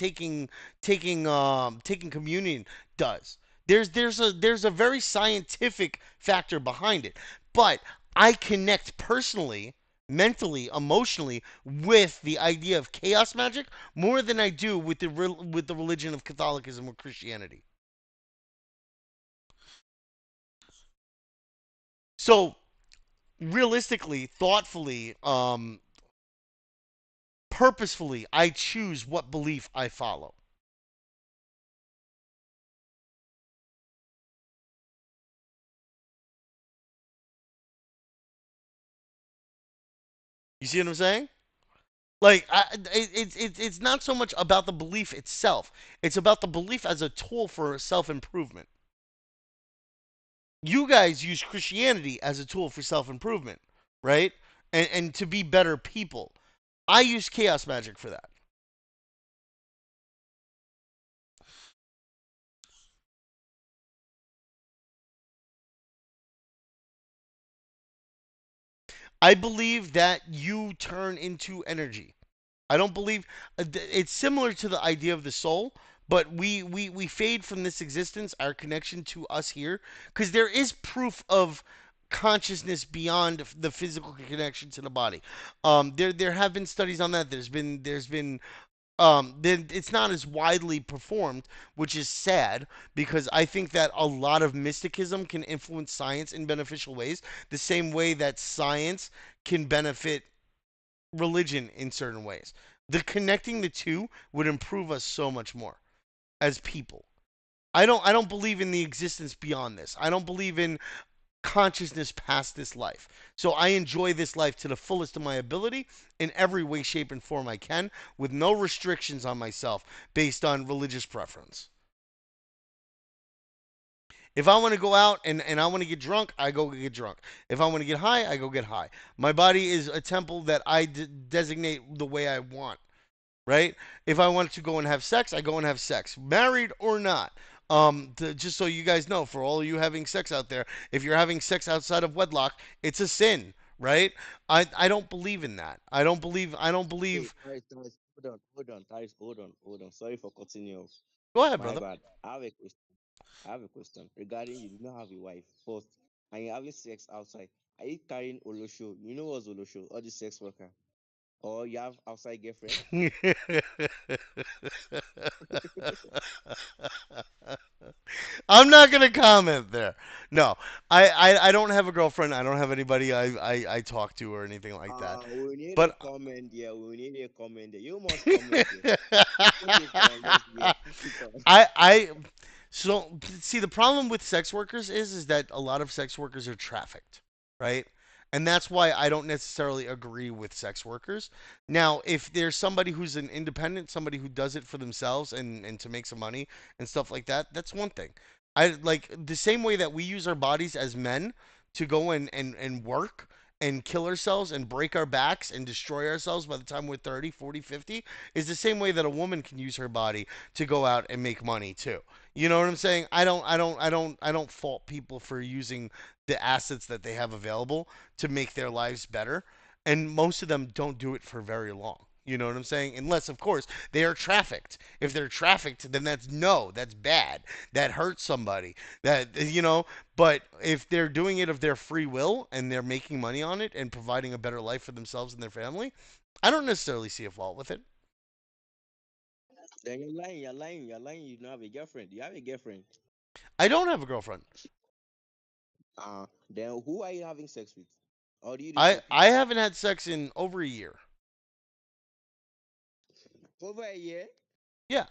communion does. There's a very scientific factor behind it, but I connect personally, mentally, emotionally with the idea of chaos magic more than I do with the religion of Catholicism or Christianity. So realistically, thoughtfully, purposefully, I choose what belief I follow. You see what I'm saying? Like, it's not so much about the belief itself. It's about the belief as a tool for self improvement. You guys use Christianity as a tool for self improvement, right? And to be better people. I use chaos magic for that. I believe that you turn into energy. I don't believe it's similar to the idea of the soul, but we fade from this existence, our connection to us here, because there is proof of consciousness beyond the physical connection to the body. There have been studies on that. There's been then it's not as widely performed, which is sad because I think that a lot of mysticism can influence science in beneficial ways, the same way that science can benefit religion in certain ways. The connecting the two would improve us so much more as people. I don't believe in the existence beyond this. I don't believe in consciousness past this life. So I enjoy this life to the fullest of my ability in every way, shape, and form I can, with no restrictions on myself based on religious preference. If I want to go out and I want to get drunk, I go get drunk. If I want to get high, I go get high. My body is a temple that I designate the way I want, right? If I want to go and have sex, I go and have sex, married or not. Just so you guys know, for all of you having sex out there, if you're having sex outside of wedlock, it's a sin, right? I don't believe in that. I don't believe. Hey, Taris, hold on. Sorry for cutting you off. Go ahead, My brother. bad. I have a question regarding you do not have a wife first, and you're having sex outside. Are you carrying Olosho? You know what's Olosho? Or the sex worker? Or you have outside girlfriend? I'm not gonna comment there. No, I don't have a girlfriend. I don't have anybody I talk to or anything like that. We need a But comment there. We need a comment there. You must comment there. Put it on. Let's hear. Put it on. I so see the problem with sex workers is that a lot of sex workers are trafficked, right? And that's why I don't necessarily agree with sex workers. Now, if there's somebody who's an independent, somebody who does it for themselves and to make some money and stuff like that, that's one thing. I like the same way that we use our bodies as men to go and work and kill ourselves and break our backs and destroy ourselves by the time we're 30, 40, 50 is the same way that a woman can use her body to go out and make money too. You know what I'm saying? I don't fault people for using the assets that they have available to make their lives better. And most of them don't do it for very long. You know what I'm saying? Unless, of course, they are trafficked. If they're trafficked, then that's no, that's bad. That hurts somebody. But if they're doing it of their free will and they're making money on it and providing a better life for themselves and their family, I don't necessarily see a fault with it. Then you're lying. You're lying. You're lying. You don't have a girlfriend. You have a girlfriend. I don't have a girlfriend. Then who are you having sex with? Or do you do I talkies? haven't had sex in over a year. Over a year, Yeah.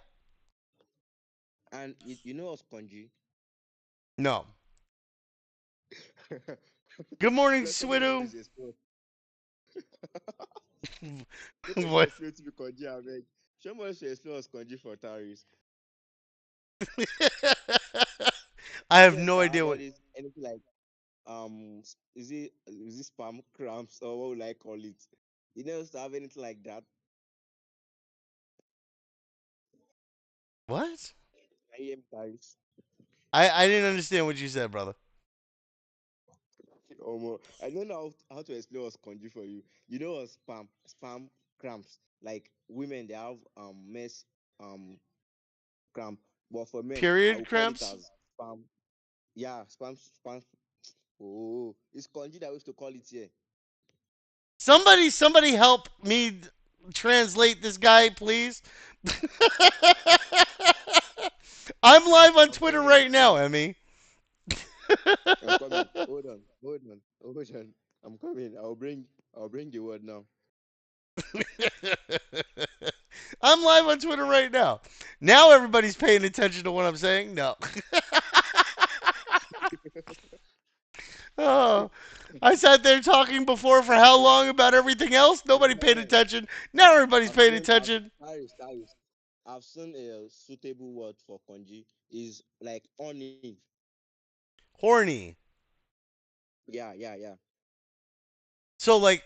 and you know what's spongy? No. Good morning, Because somebody wants Swidu. to explore. What is What? explain to be conji, I beg. Someone should explain conji for Taris. I have Yes, no I idea have all what. this anything like is it spam cramps or what would I call it? You never used to have anything like that. What? I am Taris. I didn't understand what you said, brother. I don't know how to explain what's conji for you. You know what spam cramps. Like women they have mess um cramp. But for men, I Period will call it cramps. as spam. Yeah, spam. Oh, it's conji that we used to call it here. Somebody help me translate this guy, please. I'm live on I'm Twitter coming. I'm right now, coming. Emmy. I'm coming. Hold on. I'm coming. I'll bring the word now. I'm live on Twitter right now. Now everybody's paying attention to what I'm saying. No. Oh. I sat there talking before for how long about everything else? Nobody paid Eh, attention. Now everybody's I've paying seen, I've, attention. Cyrus, I've seen a suitable word for konji is like honey. Horny. Yeah, yeah, yeah. So like,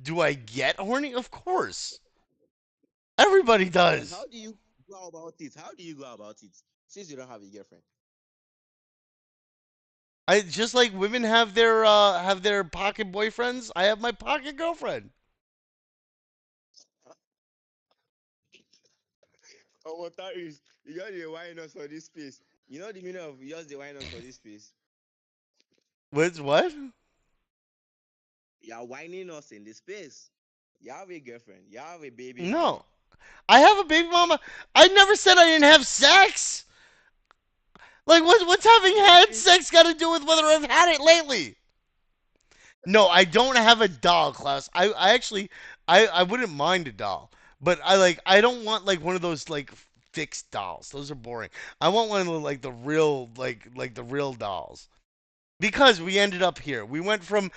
do I get horny? Of course. Everybody And how does. do you go about it? How do you go about it? Since you don't have a girlfriend. I just like women have their pocket boyfriends. I have my pocket girlfriend. Oh, what Cyrus, you just the wine us for this space. You know the meaning of just the wine us for this space? What? You are whining us in this space. You have a girlfriend. You have a baby mama. No. I have a baby mama. I never said I didn't have sex. Like what's having You had see? sex got to do with whether I've had it lately? No, I don't have a doll, Klaus. I actually I wouldn't mind a doll. But I don't want like one of those like fixed dolls. Those are boring. I want one of the like the real like the real dolls. Because we ended up here. We went from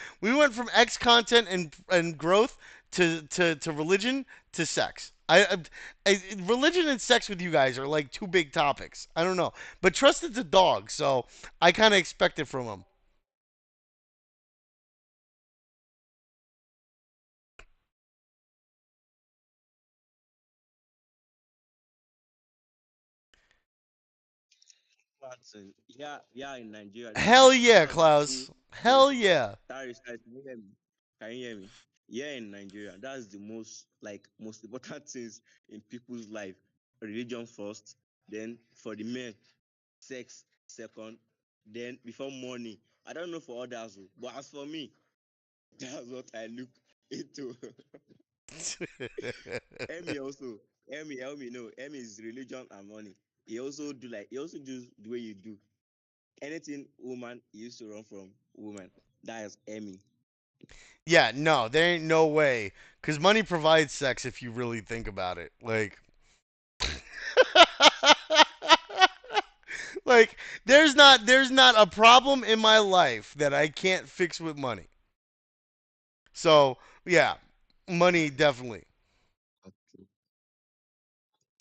X content and growth to religion to sex. Religion and sex with you guys are like two big topics. I don't know, but trust it's a dog, so I kind of expect it from him. Yeah, yeah, in Nigeria, Hell yeah, that's the Klaus. two Hell most. yeah. Cyrus, can you hear me? Can you hear me? Yeah, in Nigeria, that's the most important things in people's life. Religion first, then for the men, sex second, then before money. I don't know for others, oh, but as for me, that's what I look into. Emmy also, Emmy, no, Emmy is religion and money. He also do the way you do. Anything woman he used to run from woman. That is Emmy. Yeah, no, there ain't no way. Cause money provides sex if you really think about it. Like, like there's not a problem in my life that I can't fix with money. So yeah, money definitely. Okay.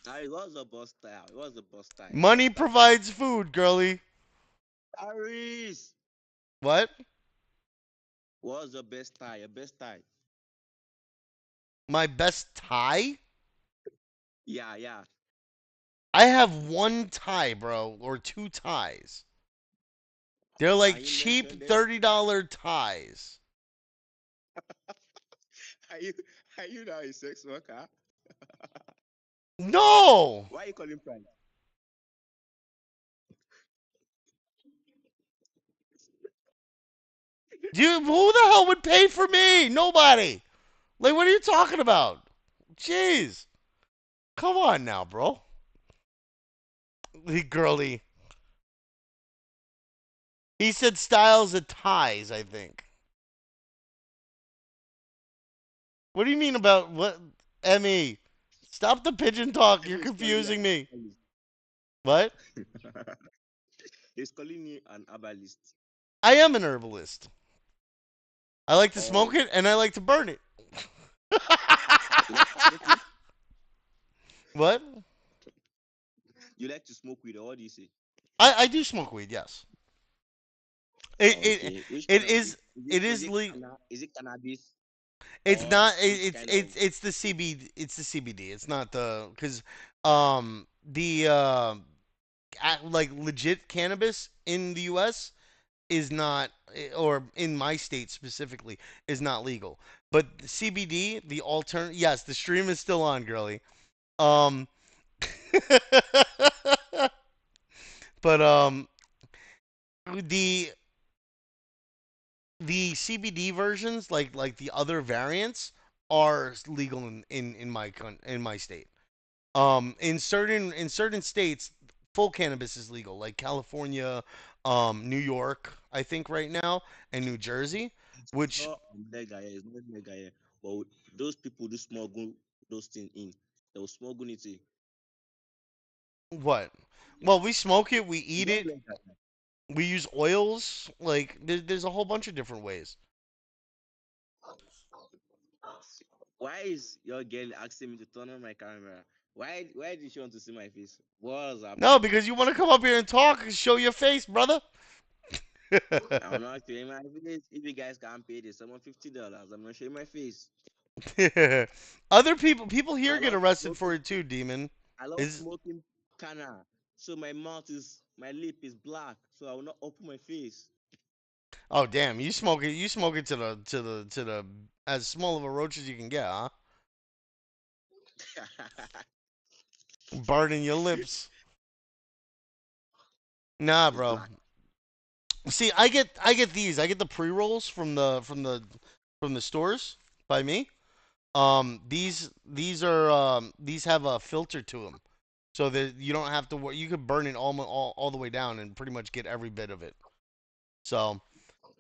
Harry, what's the bus style? What's the bus style? Money provides food, girly. Harris, What? what's the best style? Your best style? My best tie? Yeah, yeah. I have one tie, bro, or two ties. They're like Can you cheap mention them? $30 ties. Are you are you now a sex worker? No, Why are you calling price? dude, who the hell would pay for me? Nobody. Like, what are you talking about? Jeez, come on now, bro. The girly. He said styles of ties. I think. What do you mean about what? Emmy, stop the pigeon talk. You're Emmy is calling you confusing me. an What? herbalist. He's calling you an herbalist. I am an herbalist. I like to smoke Or it and I like to burn it. you like to smoke weed? What? You like to smoke weed, or what do you say? I do smoke weed. Yes. It it Okay. Which it kind of is weed? it is le- Is it cannabis It's or not. which kind of It's the CBD. It's the CBD. It's not the because the like legit cannabis in the U.S. is not, or in my state specifically, is not legal. But CBD, the alternate, yes, the stream is still on, girly. Um, but the the CBD versions, like the other variants, are legal in my state. In certain states, full cannabis is legal, like California, New York, I think right now, and New Jersey. it's Which not mega here, it's not mega here. But those people do smuggle those things in. They will smuggle it in. what? Yeah. Well, we smoke it, we It's eat not it. legal. We use oils. Like there's a whole bunch of different ways. Why is your girl asking me to turn on my camera? Why did she want to see my face? What was No, happening? because you want to come up here and talk and show your face, brother. I'm not showing my face. If you guys can't pay this someone $50, I'm not showing my face. Other people here I get love arrested for smoking. it too, demon. I love Is smoking canna. So my lip is black. So I will not open my face. oh damn, you smoke it to the as small of a roach as you can get, huh? Burning your lips. Nah, It's bro. black. See, I get these. I get the pre-rolls from the stores by me. These have a filter to them, so that you don't have to. You could burn it all the way down and pretty much get every bit of it. So,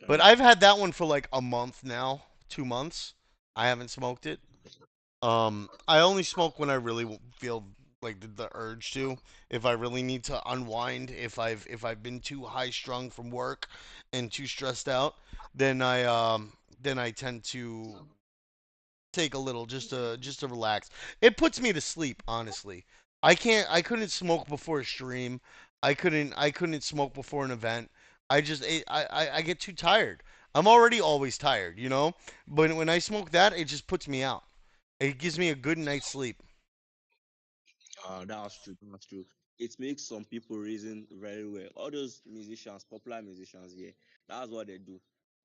but Um, I've had that one for like a month now, 2 months. I haven't smoked it. I only smoke when I really feel like the urge to. If I really need to unwind, if I've been too high strung from work and too stressed out, then I tend to take a little just to relax. It puts me to sleep, honestly. I couldn't smoke before a stream. I couldn't smoke before an event. I get too tired. I'm already always tired, you know? But when I smoke that, it just puts me out. It gives me a good night's sleep. that's true. That's true. It makes some people reason very well. All those musicians, popular musicians, yeah, that's what they do.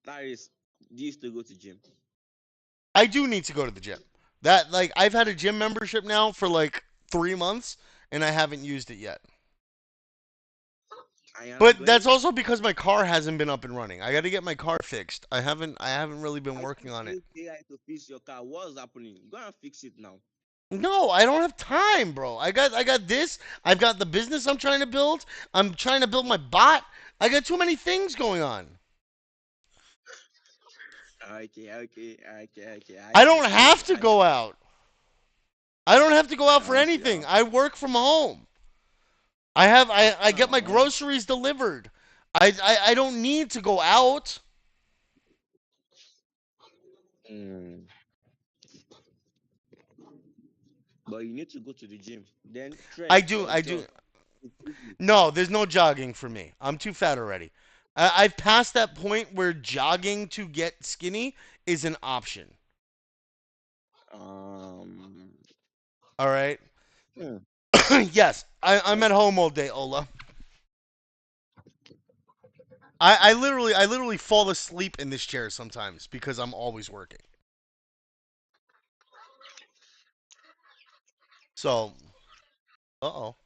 That is, they used to go to gym. I do need to go to the gym. That like I've had a gym membership now for like 3 months and I haven't used it yet. And you're not But that's going. also because my car hasn't been up and running. I got to get my car fixed. I haven't really been I working keep on it. paying AI to fix your car. What's happening? Go and fix it now. No, I don't have time, bro. I got this. I've got the business I'm trying to build. I'm trying to build my bot. I got too many things going on. Okay, okay, okay, okay. I I see, don't I have see, to I go see. out. I don't have to go out for I see. anything. I work from home. I get my Oh, groceries delivered. I don't need to go out. mm. But you need to go to the gym. Then I trek do. or I do. jog. It's easy. No, there's no jogging for me. I'm too fat already. I've passed that point where jogging to get skinny is an option. Um, All right. hmm, Yes, I'm at okay. home all day, Ola. I literally fall asleep in this chair sometimes because I'm always working. So, uh-oh.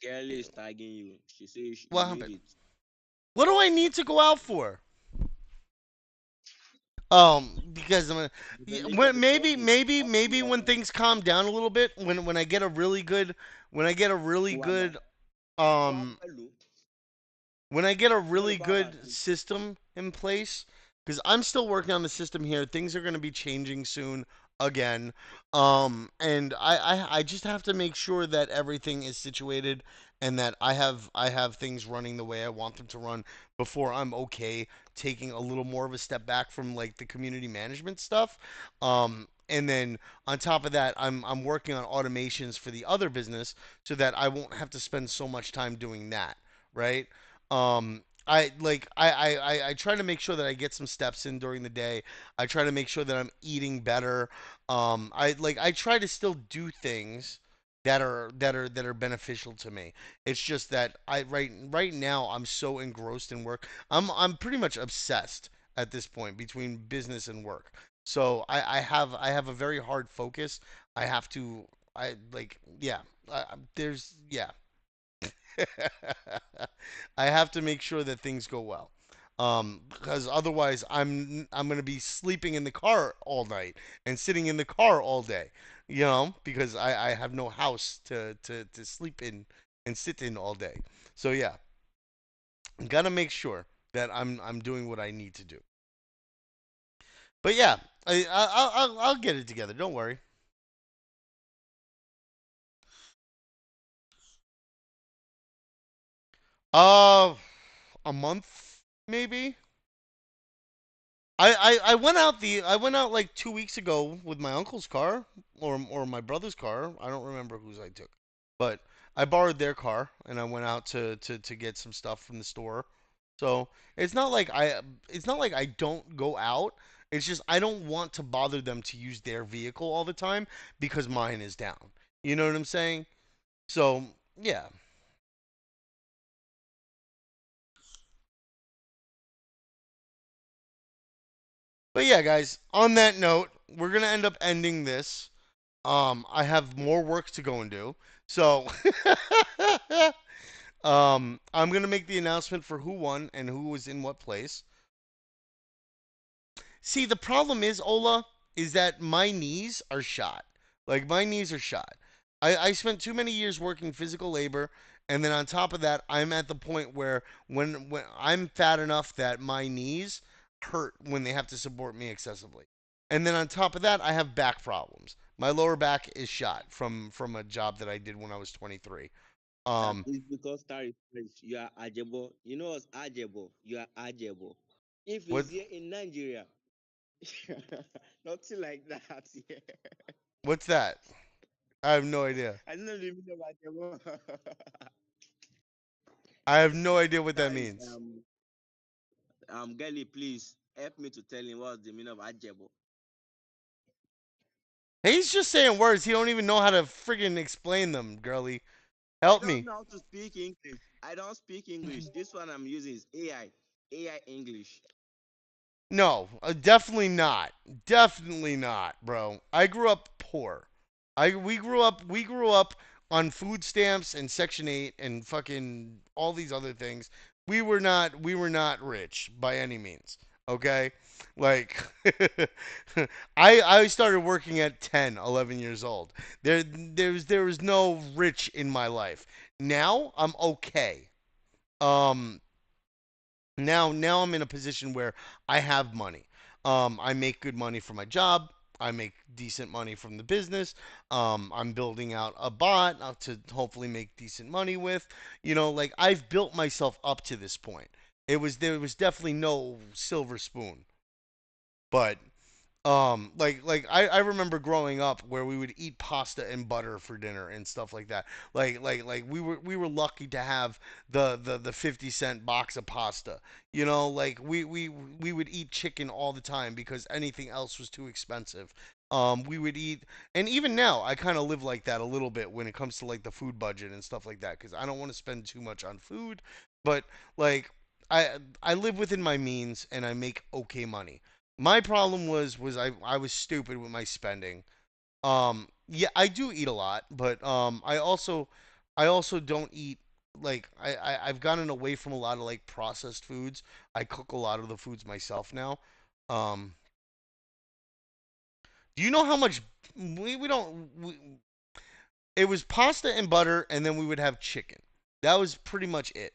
Girl is tagging you. She says you What need happened? it. What do I need to go out for? Because I'm The link on when the top maybe is maybe up maybe your when things calm down a little bit, when I get a really good when I get a really Wama. good Wama, um hello. when I get a really Yoruba man. good system in place, because I'm still working on the system here, things are going to be changing soon again. And I just have to make sure that everything is situated and that I have things running the way I want them to run before I'm okay taking a little more of a step back from like the community management stuff. And then on top of that, I'm working on automations for the other business so that I won't have to spend so much time doing that, right? I try to make sure that I get some steps in during the day. I try to make sure that I'm eating better. I try to still do things that are beneficial to me. It's just that right now I'm so engrossed in work. I'm pretty much obsessed at this point between business and work. So I have a very hard focus. I have to I like yeah. There's yeah. I have to make sure that things go well. Because otherwise I'm gonna be sleeping in the car all night and sitting in the car all day, because I have no house to sleep in and sit in all day. So yeah, gotta make sure that I'm doing what I need to do. But yeah, I'll get it together. Don't worry. Uh, a month maybe. I went out like 2 weeks ago with my uncle's car or my brother's car. I don't remember whose I took, but I borrowed their car and I went out to get some stuff from the store. So it's not like I don't go out. It's just I don't want to bother them to use their vehicle all the time because mine is down. You know what I'm saying? So yeah. But yeah, guys. On that note, we're gonna end up ending this. I have more work to go and do. So, I'm gonna make the announcement for who won and who was in what place. See, the problem is, Ola, is that my knees are shot. Like my knees are shot. I spent too many years working physical labor, and then on top of that, I'm at the point where when I'm fat enough that my knees hurt when they have to support me excessively. And then on top of that, I have back problems. My lower back is shot from a job that I did when I was 23. That Um, is because Star is French. You are Ajebo. You know what's Ajebo? You are Ajebo. If what it's here in Nigeria, nothing like that. Yeah. what's that? I have no idea. I don't know the meaning of Ajebo. I have no idea what that That is means. Gelly, please help me to tell him what's the meaning of Ajebo. He's just saying words. He don't even know how to friggin' explain them, girly. I Help don't me. know how to speak English. I don't speak English. This one I'm using is AI. AI English. No, definitely not. Definitely not, bro. I grew up poor. I we grew up on food stamps and Section 8 and fucking all these other things. We were not rich by any means. Okay? Like I started working at 10, 11 years old. There was no rich in my life. Now I'm okay. Um now I'm in a position where I have money. I make good money for my job. I make decent money from the business. I'm building out a bot to hopefully make decent money with. You know, like I've built myself up to this point. There was definitely no silver spoon, but I remember growing up where we would eat pasta and butter for dinner and stuff like that. Like we were lucky to have the 50 cent box of pasta. You know, like we would eat chicken all the time because anything else was too expensive. We would eat, and even now I kind of live like that a little bit when it comes to like the food budget and stuff like that because I don't want to spend too much on food, but like I live within my means and I make okay money. My problem was I was stupid with my spending. Yeah, I do eat a lot, but I also don't eat like I've gotten away from a lot of like processed foods. I cook a lot of the foods myself now. Um, do you know how much we don't it was pasta and butter and then we would have chicken. That was pretty much it.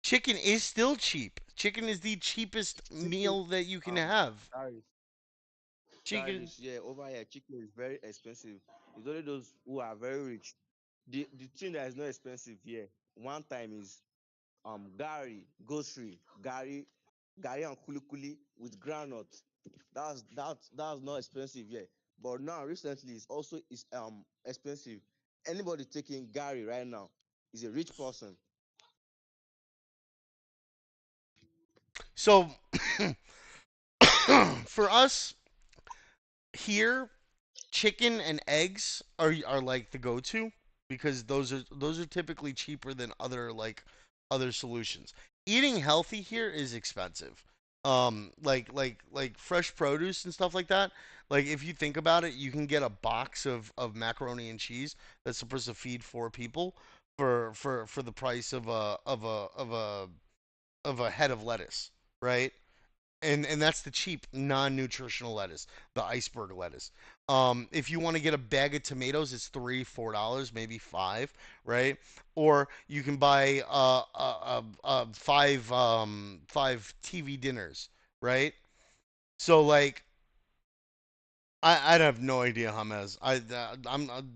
Chicken is still cheap. Chicken is the cheapest Chicken, meal that you can um, have. Paris, Chicken. yeah, over here, chicken is very expensive. It's only those who are very rich. The thing that is not expensive here, one time is Gary, grocery, Gary and kulikuli with groundnut. That's not expensive here. But now recently it's also is expensive. Anybody taking Gary right now is a rich person. So for us here, chicken and eggs are like the go-to because those are typically cheaper than other like other solutions. Eating healthy here is expensive. Like fresh produce and stuff like that. Like if you think about it, you can get a box of macaroni and cheese that's supposed to feed four people for the price of a head of lettuce, right? And that's the cheap non-nutritional lettuce, the iceberg lettuce. If you want to get a bag of tomatoes, it's $3, $4, maybe five, right? Or you can buy five TV dinners, right? So like I'd have no idea, James.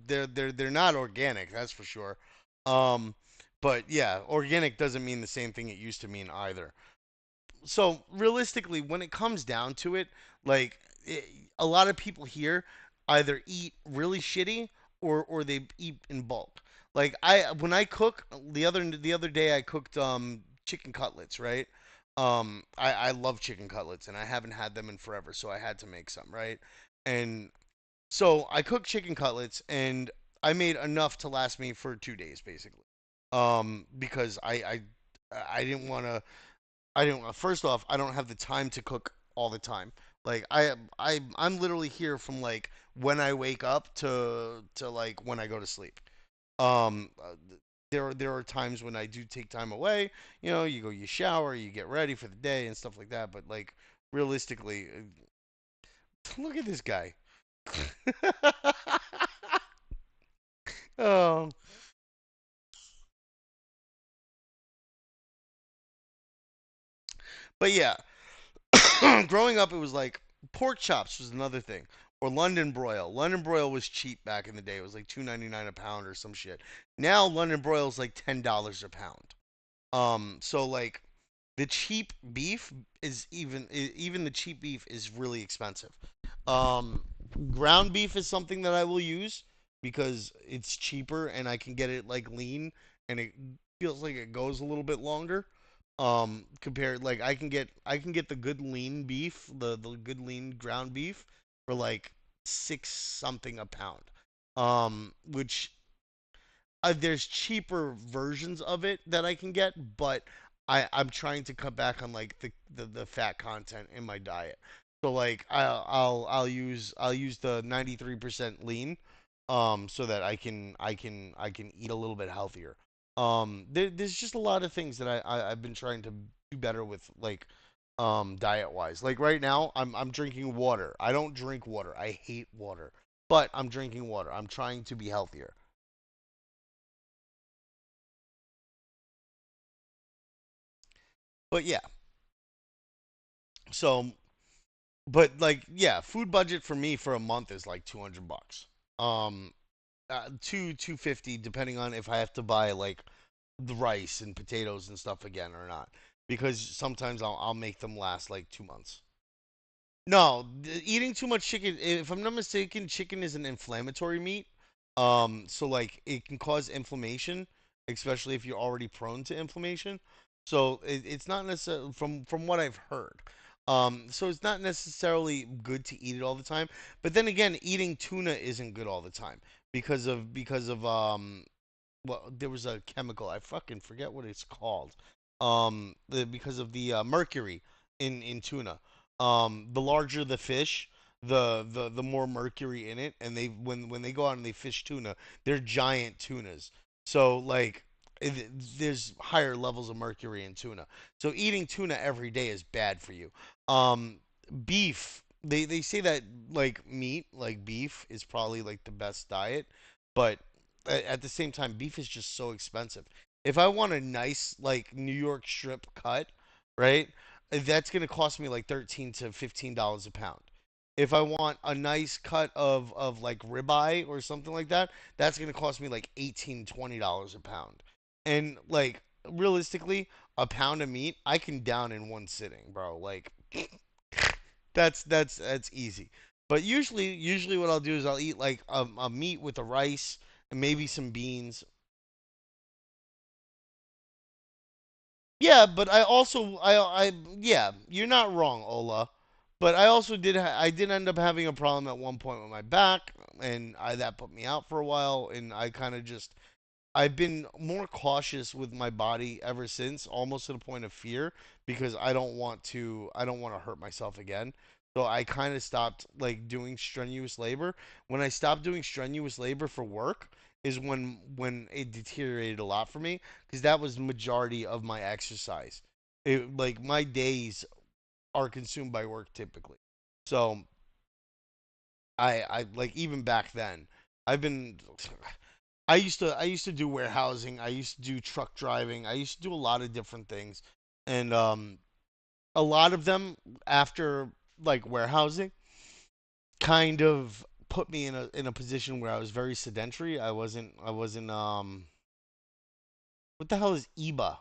They're not organic, that's for sure. Um, but yeah, organic doesn't mean the same thing it used to mean either. So realistically, when it comes down to it, like it, a lot of people here either eat really shitty or they eat in bulk. Like when I cook the other day I cooked chicken cutlets, right? I love chicken cutlets and I haven't had them in forever, so I had to make some, right? And so I cooked chicken cutlets and I made enough to last me for 2 days basically. Because I didn't want to I don't. First off, I don't have the time to cook all the time. Like I'm literally here from like when I wake up to like when I go to sleep. Um, uh, there are times when I do take time away. You know, you shower, you get ready for the day and stuff like that. But like realistically, look at this guy. um, but yeah, growing up, it was like pork chops was another thing, or London broil. London broil was cheap back in the day. It was like 2.99 a pound or some shit. Now London broil is like $10 a pound. So like the cheap beef is even the cheap beef is really expensive. Um, Ground beef is something that I will use because it's cheaper and I can get it like lean and it feels like it goes a little bit longer. Compared like I can get the good lean beef, the good lean ground beef for like six something a pound. Which there's cheaper versions of it that I can get, but I'm trying to cut back on like the fat content in my diet. So like I'll use the 93% lean, so that I can eat a little bit healthier. There's just a lot of things that I've been trying to do better with like diet wise. Like right now I'm drinking water. I don't drink water. I hate water, but I'm drinking water. I'm trying to be healthier. But yeah, so but like yeah, food budget for me for a month is like $200. Um, 250 depending on if I have to buy like the rice and potatoes and stuff again or not. Because sometimes I'll make them last like 2 months. No, eating too much chicken. If I'm not mistaken, chicken is an inflammatory meat. So like it can cause inflammation, especially if you're already prone to inflammation. So it's not necessarily from what I've heard. So it's not necessarily good to eat it all the time. But then again, eating tuna isn't good all the time because of well, there was a chemical. I fucking forget what it's called. Because of the mercury in tuna. The larger the fish, the more mercury in it, and they when they go out and they fish tuna, they're giant tunas. So like, there's higher levels of mercury in tuna. So eating tuna every day is bad for you. Um, Beef. They say that like meat, like beef, is probably like the best diet, but at the same time, beef is just so expensive. If I want a nice like New York strip cut, right, that's gonna cost me like $13 to $15 a pound. If I want a nice cut of like ribeye or something like that, that's gonna cost me like $18 to $20 a pound. And like realistically, a pound of meat I can down in one sitting, bro. Like that's easy. But usually what I'll do is I'll eat like a meat with a rice and maybe some beans. Yeah, but yeah, you're not wrong, Ola. But I did end up having a problem at one point with my back, and that put me out for a while, and I kind of just I've been more cautious with my body ever since, almost to the point of fear, because I don't want to hurt myself again. So I kind of stopped like doing strenuous labor. When I stopped doing strenuous labor for work is when it deteriorated a lot for me because that was the majority of my exercise. Like my days are consumed by work typically. So I like even back then I've been I used to do warehousing. I used to do truck driving. I used to do a lot of different things, and a lot of them after like warehousing kind of put me in a position where I was very sedentary. I wasn't. What the hell is EBA?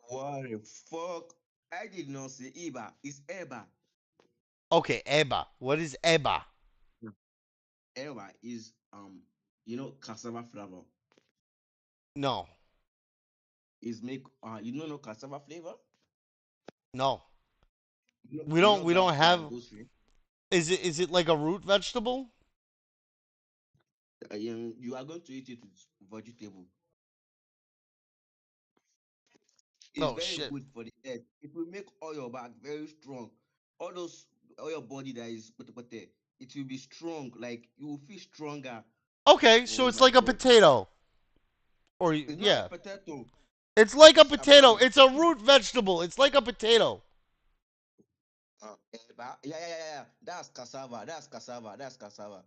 What the fuck? I did not say Eba. It's Eba. Okay, EBA. What is EBA? Eba is cassava flavor. No, Is make you don't know cassava flavor? no. You know, We you don't know we don't that have. grocery. Is it like a root vegetable? You are going to eat it with vegetable. It's Oh very shit. good for the head. It will make all your back very strong. All those all your body that is pote, it will be strong. Like you will feel stronger. Okay, so Oh it's my like a god. potato. Or It's not a yeah. potato. It's like a I'm potato. coming. It's a root vegetable. It's like a potato. Yeah. That's cassava. That's cassava. That's cassava.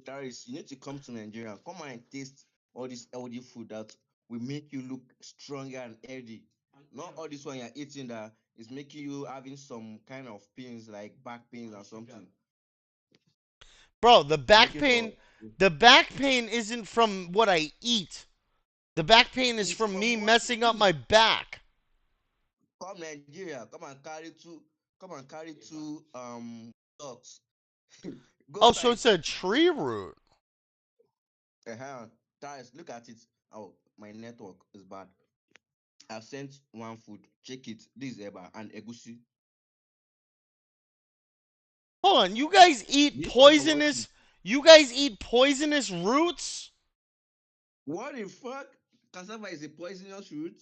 Darius, you need to come to Nigeria. Come and taste all this healthy food that will make you look stronger and healthy. Not all this one you're eating that is making you having some kind of pains like back pains or something. Bro, Making for the back pain isn't from what I eat. The back pain is it's from from me what messing you up eat. my back. Come Nigeria, come and carry two dogs. Go Oh, so buy it's a tree root. Darius, look at it. Oh, my network is bad. I've sent one food. Check it. This is Eba and Egusi. Hold on, you guys eat This one you're watching. poisonous you guys eat poisonous roots? What the fuck? Cassava is a poisonous root?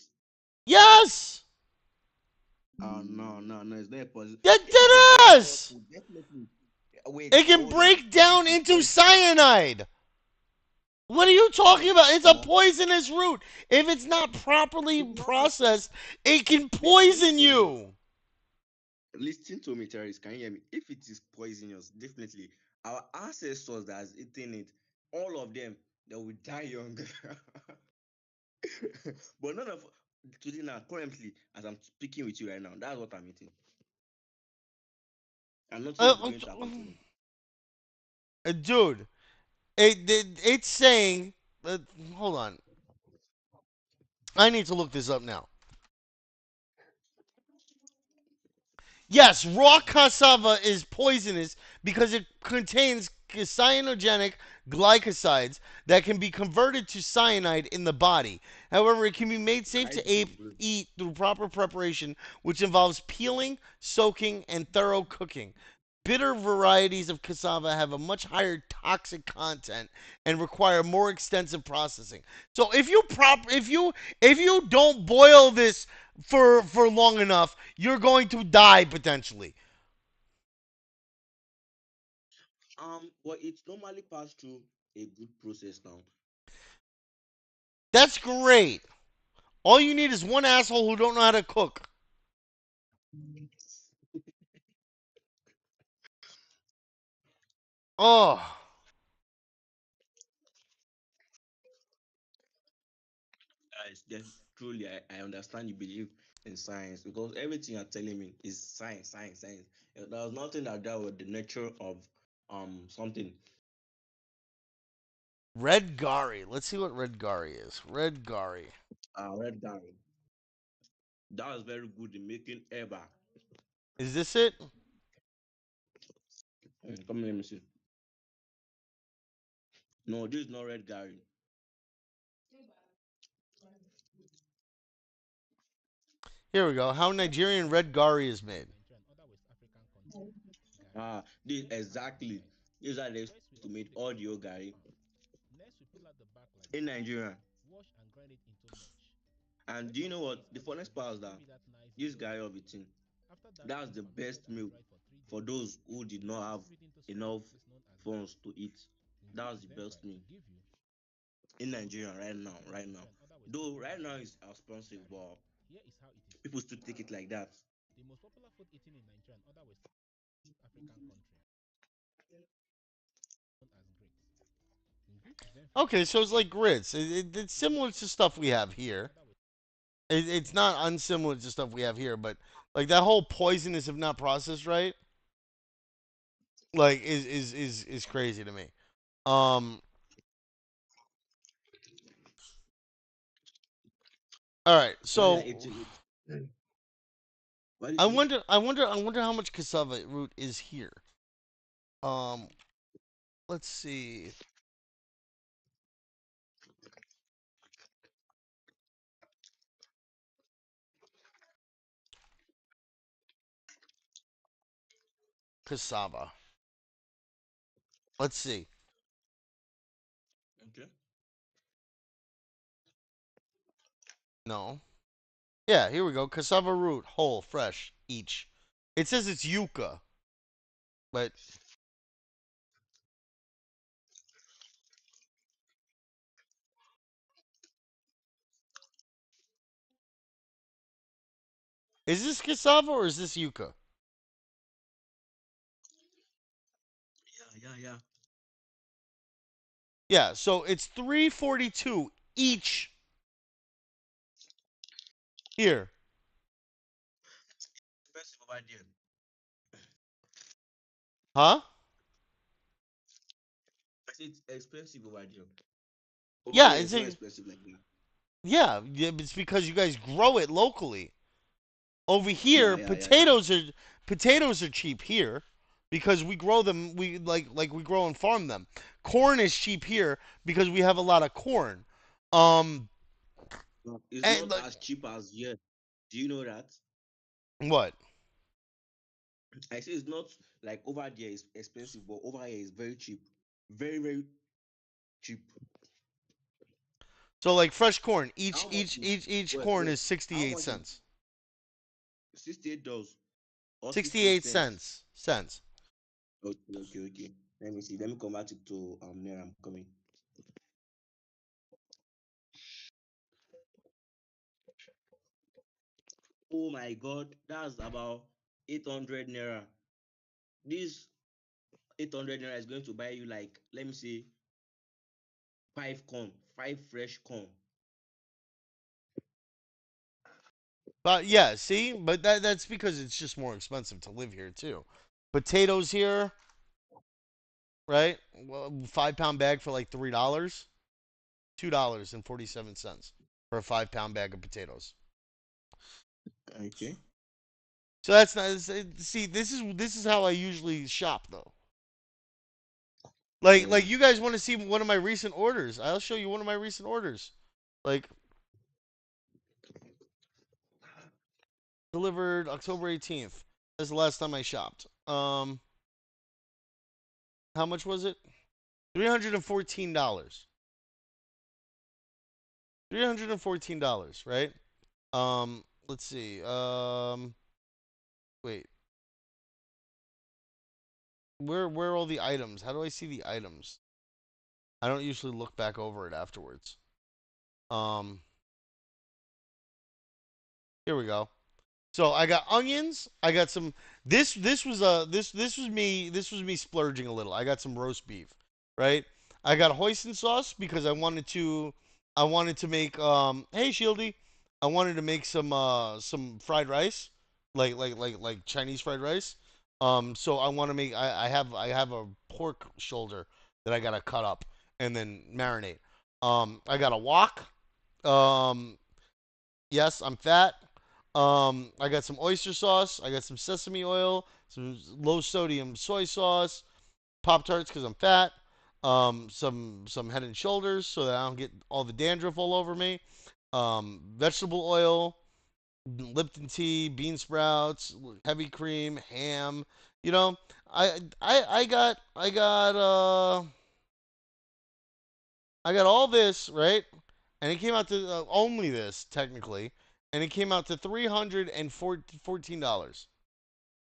Yes. Oh no, it's not a poison. That If it is a poisonous does. food, definitely. Wait, It can hold on. break If down it's into poison, cyanide. What are you talking about? It's a oh, poisonous root. If it's not properly it's not a. processed, it can Listen poison to me. you. Listen to me, Terrence. Can you hear me? If it is poisonous, definitely our ancestors that has eaten it, all of them, they will die young. But none of today now, currently, as I'm speaking with you right now, that's what I'm eating. And nothing is Uh, going to happen to me. dude, it's saying. Hold on. I need to look this up now. Yes, raw cassava is poisonous because it contains cyanogenic glycosides that can be converted to cyanide in the body. However, it can be made safe I to disagree. eat through proper preparation, which involves peeling, soaking, and thorough cooking. Bitter varieties of cassava have a much higher toxic content and require more extensive processing. So if you don't boil this for long enough, you're going to die potentially. But it's normally passed through a good process now. That's great. All you need is one asshole who don't know how to cook. Oh, Truly, I understand you believe in science because everything you're telling me is science. There was nothing like that with the nature of something. red gari. Let's see what red gari is. Red gari. Red down. That was very good in making Eba. Is this it? Come let me see. No, this is not red Gary. Here we go. How Nigerian red gari is made. This exactly. These are they used to make audio Gary in Nigeria. And do you know what? The funniest part is that this guy of it thing, that's the best meal for those who did not have enough funds to eat. That's the best meal in Nigeria right now. Right now, though right now it's expensive, but people still take it like that. Okay, so it's like grits. It's similar to stuff we have here. It's not unsimilar to stuff we have here, but like that whole poisonous if not processed right, like is crazy to me. Um, all right, Yeah, yeah, so it's what do you I say? wonder, I wonder how much cassava root is here. Um, let's see, cassava. Let's see. Okay. No. Yeah, here we go. Cassava root, whole, fresh, each. It says it's yucca, but is this cassava or is this yucca? Yeah, yeah, yeah. Yeah, so it's 342 each here. Expensive over there. Huh? I say it's expensive over there. Over Yeah, here, it's not expensive like that. yeah, it's because you guys grow it locally. Over Yeah, here, yeah, yeah, yeah. potatoes are cheap here because we grow them we like we grow and farm them. Corn is cheap here because we have a lot of corn. Um But it's and not like as cheap as here. Do you know that? what? I say it's not like over there is expensive, but over here is very cheap. Very, very cheap. So like fresh corn, each How much each is each each wait, corn wait. is How 68 much is cents. 68 dollars or 68 68 cents? cents. Okay, okay, okay. Let me see. Let me convert it to naira. I'm coming. Oh my god, that's about 800 naira. This 800 naira is going to buy you like let me say five corn, five fresh corn. But yeah, see? But that's because it's just more expensive to live here too. Potatoes here, right? Well, 5 pound bag for like $3. $2.47 for a 5 pound bag of potatoes. Okay. So that's not see. This is how I usually shop though. Like Yeah. you guys want to see one of my recent orders? I'll show you one of my recent orders. Like delivered October 18th. That's the last time I shopped. How much was it? $314. $314, right? Let's see. Wait. Where are all the items? How do I see the items? I don't usually look back over it afterwards. Um, Here we go. So I got onions. I got some. This was me splurging a little. I got some roast beef, right? I got hoisin sauce because I wanted to make hey Shieldy, I wanted to make some fried rice, like Chinese fried rice. So I want to make I have a pork shoulder that I gotta cut up and then marinate. I got a wok. Um, Yes, I'm fat. I got some oyster sauce. I got some sesame oil, some low sodium soy sauce, Pop Tarts because I'm fat. Some Head and Shoulders so that I don't get all the dandruff all over me. Vegetable oil, Lipton tea, bean sprouts, heavy cream, ham. You know, I got all this right, and it came out to only this technically, and it came out to $314,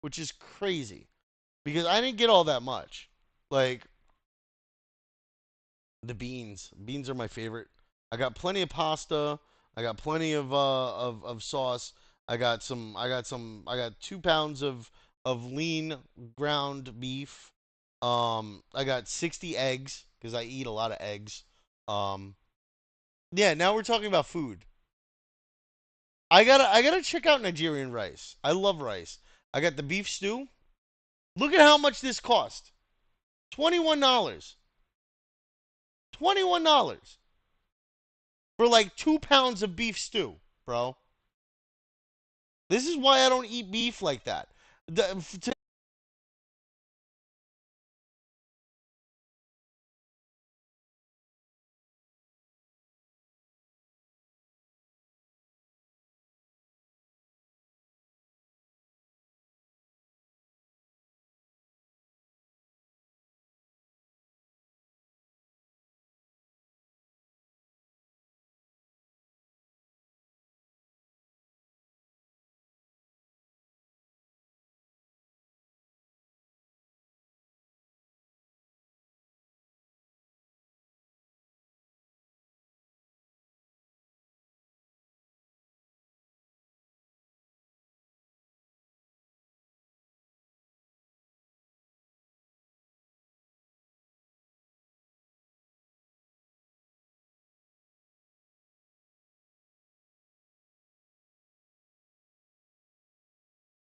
which is crazy because I didn't get all that much. Like the beans are my favorite. I got plenty of pasta. I got plenty of sauce. I got 2 pounds of lean ground beef. I got 60 eggs because I eat a lot of eggs. Um, Yeah, now we're talking about food. I gotta check out Nigerian rice. I love rice. I got the beef stew. Look at how much this cost. $21. $21 for like 2 pounds of beef stew, bro. This is why I don't eat beef like that.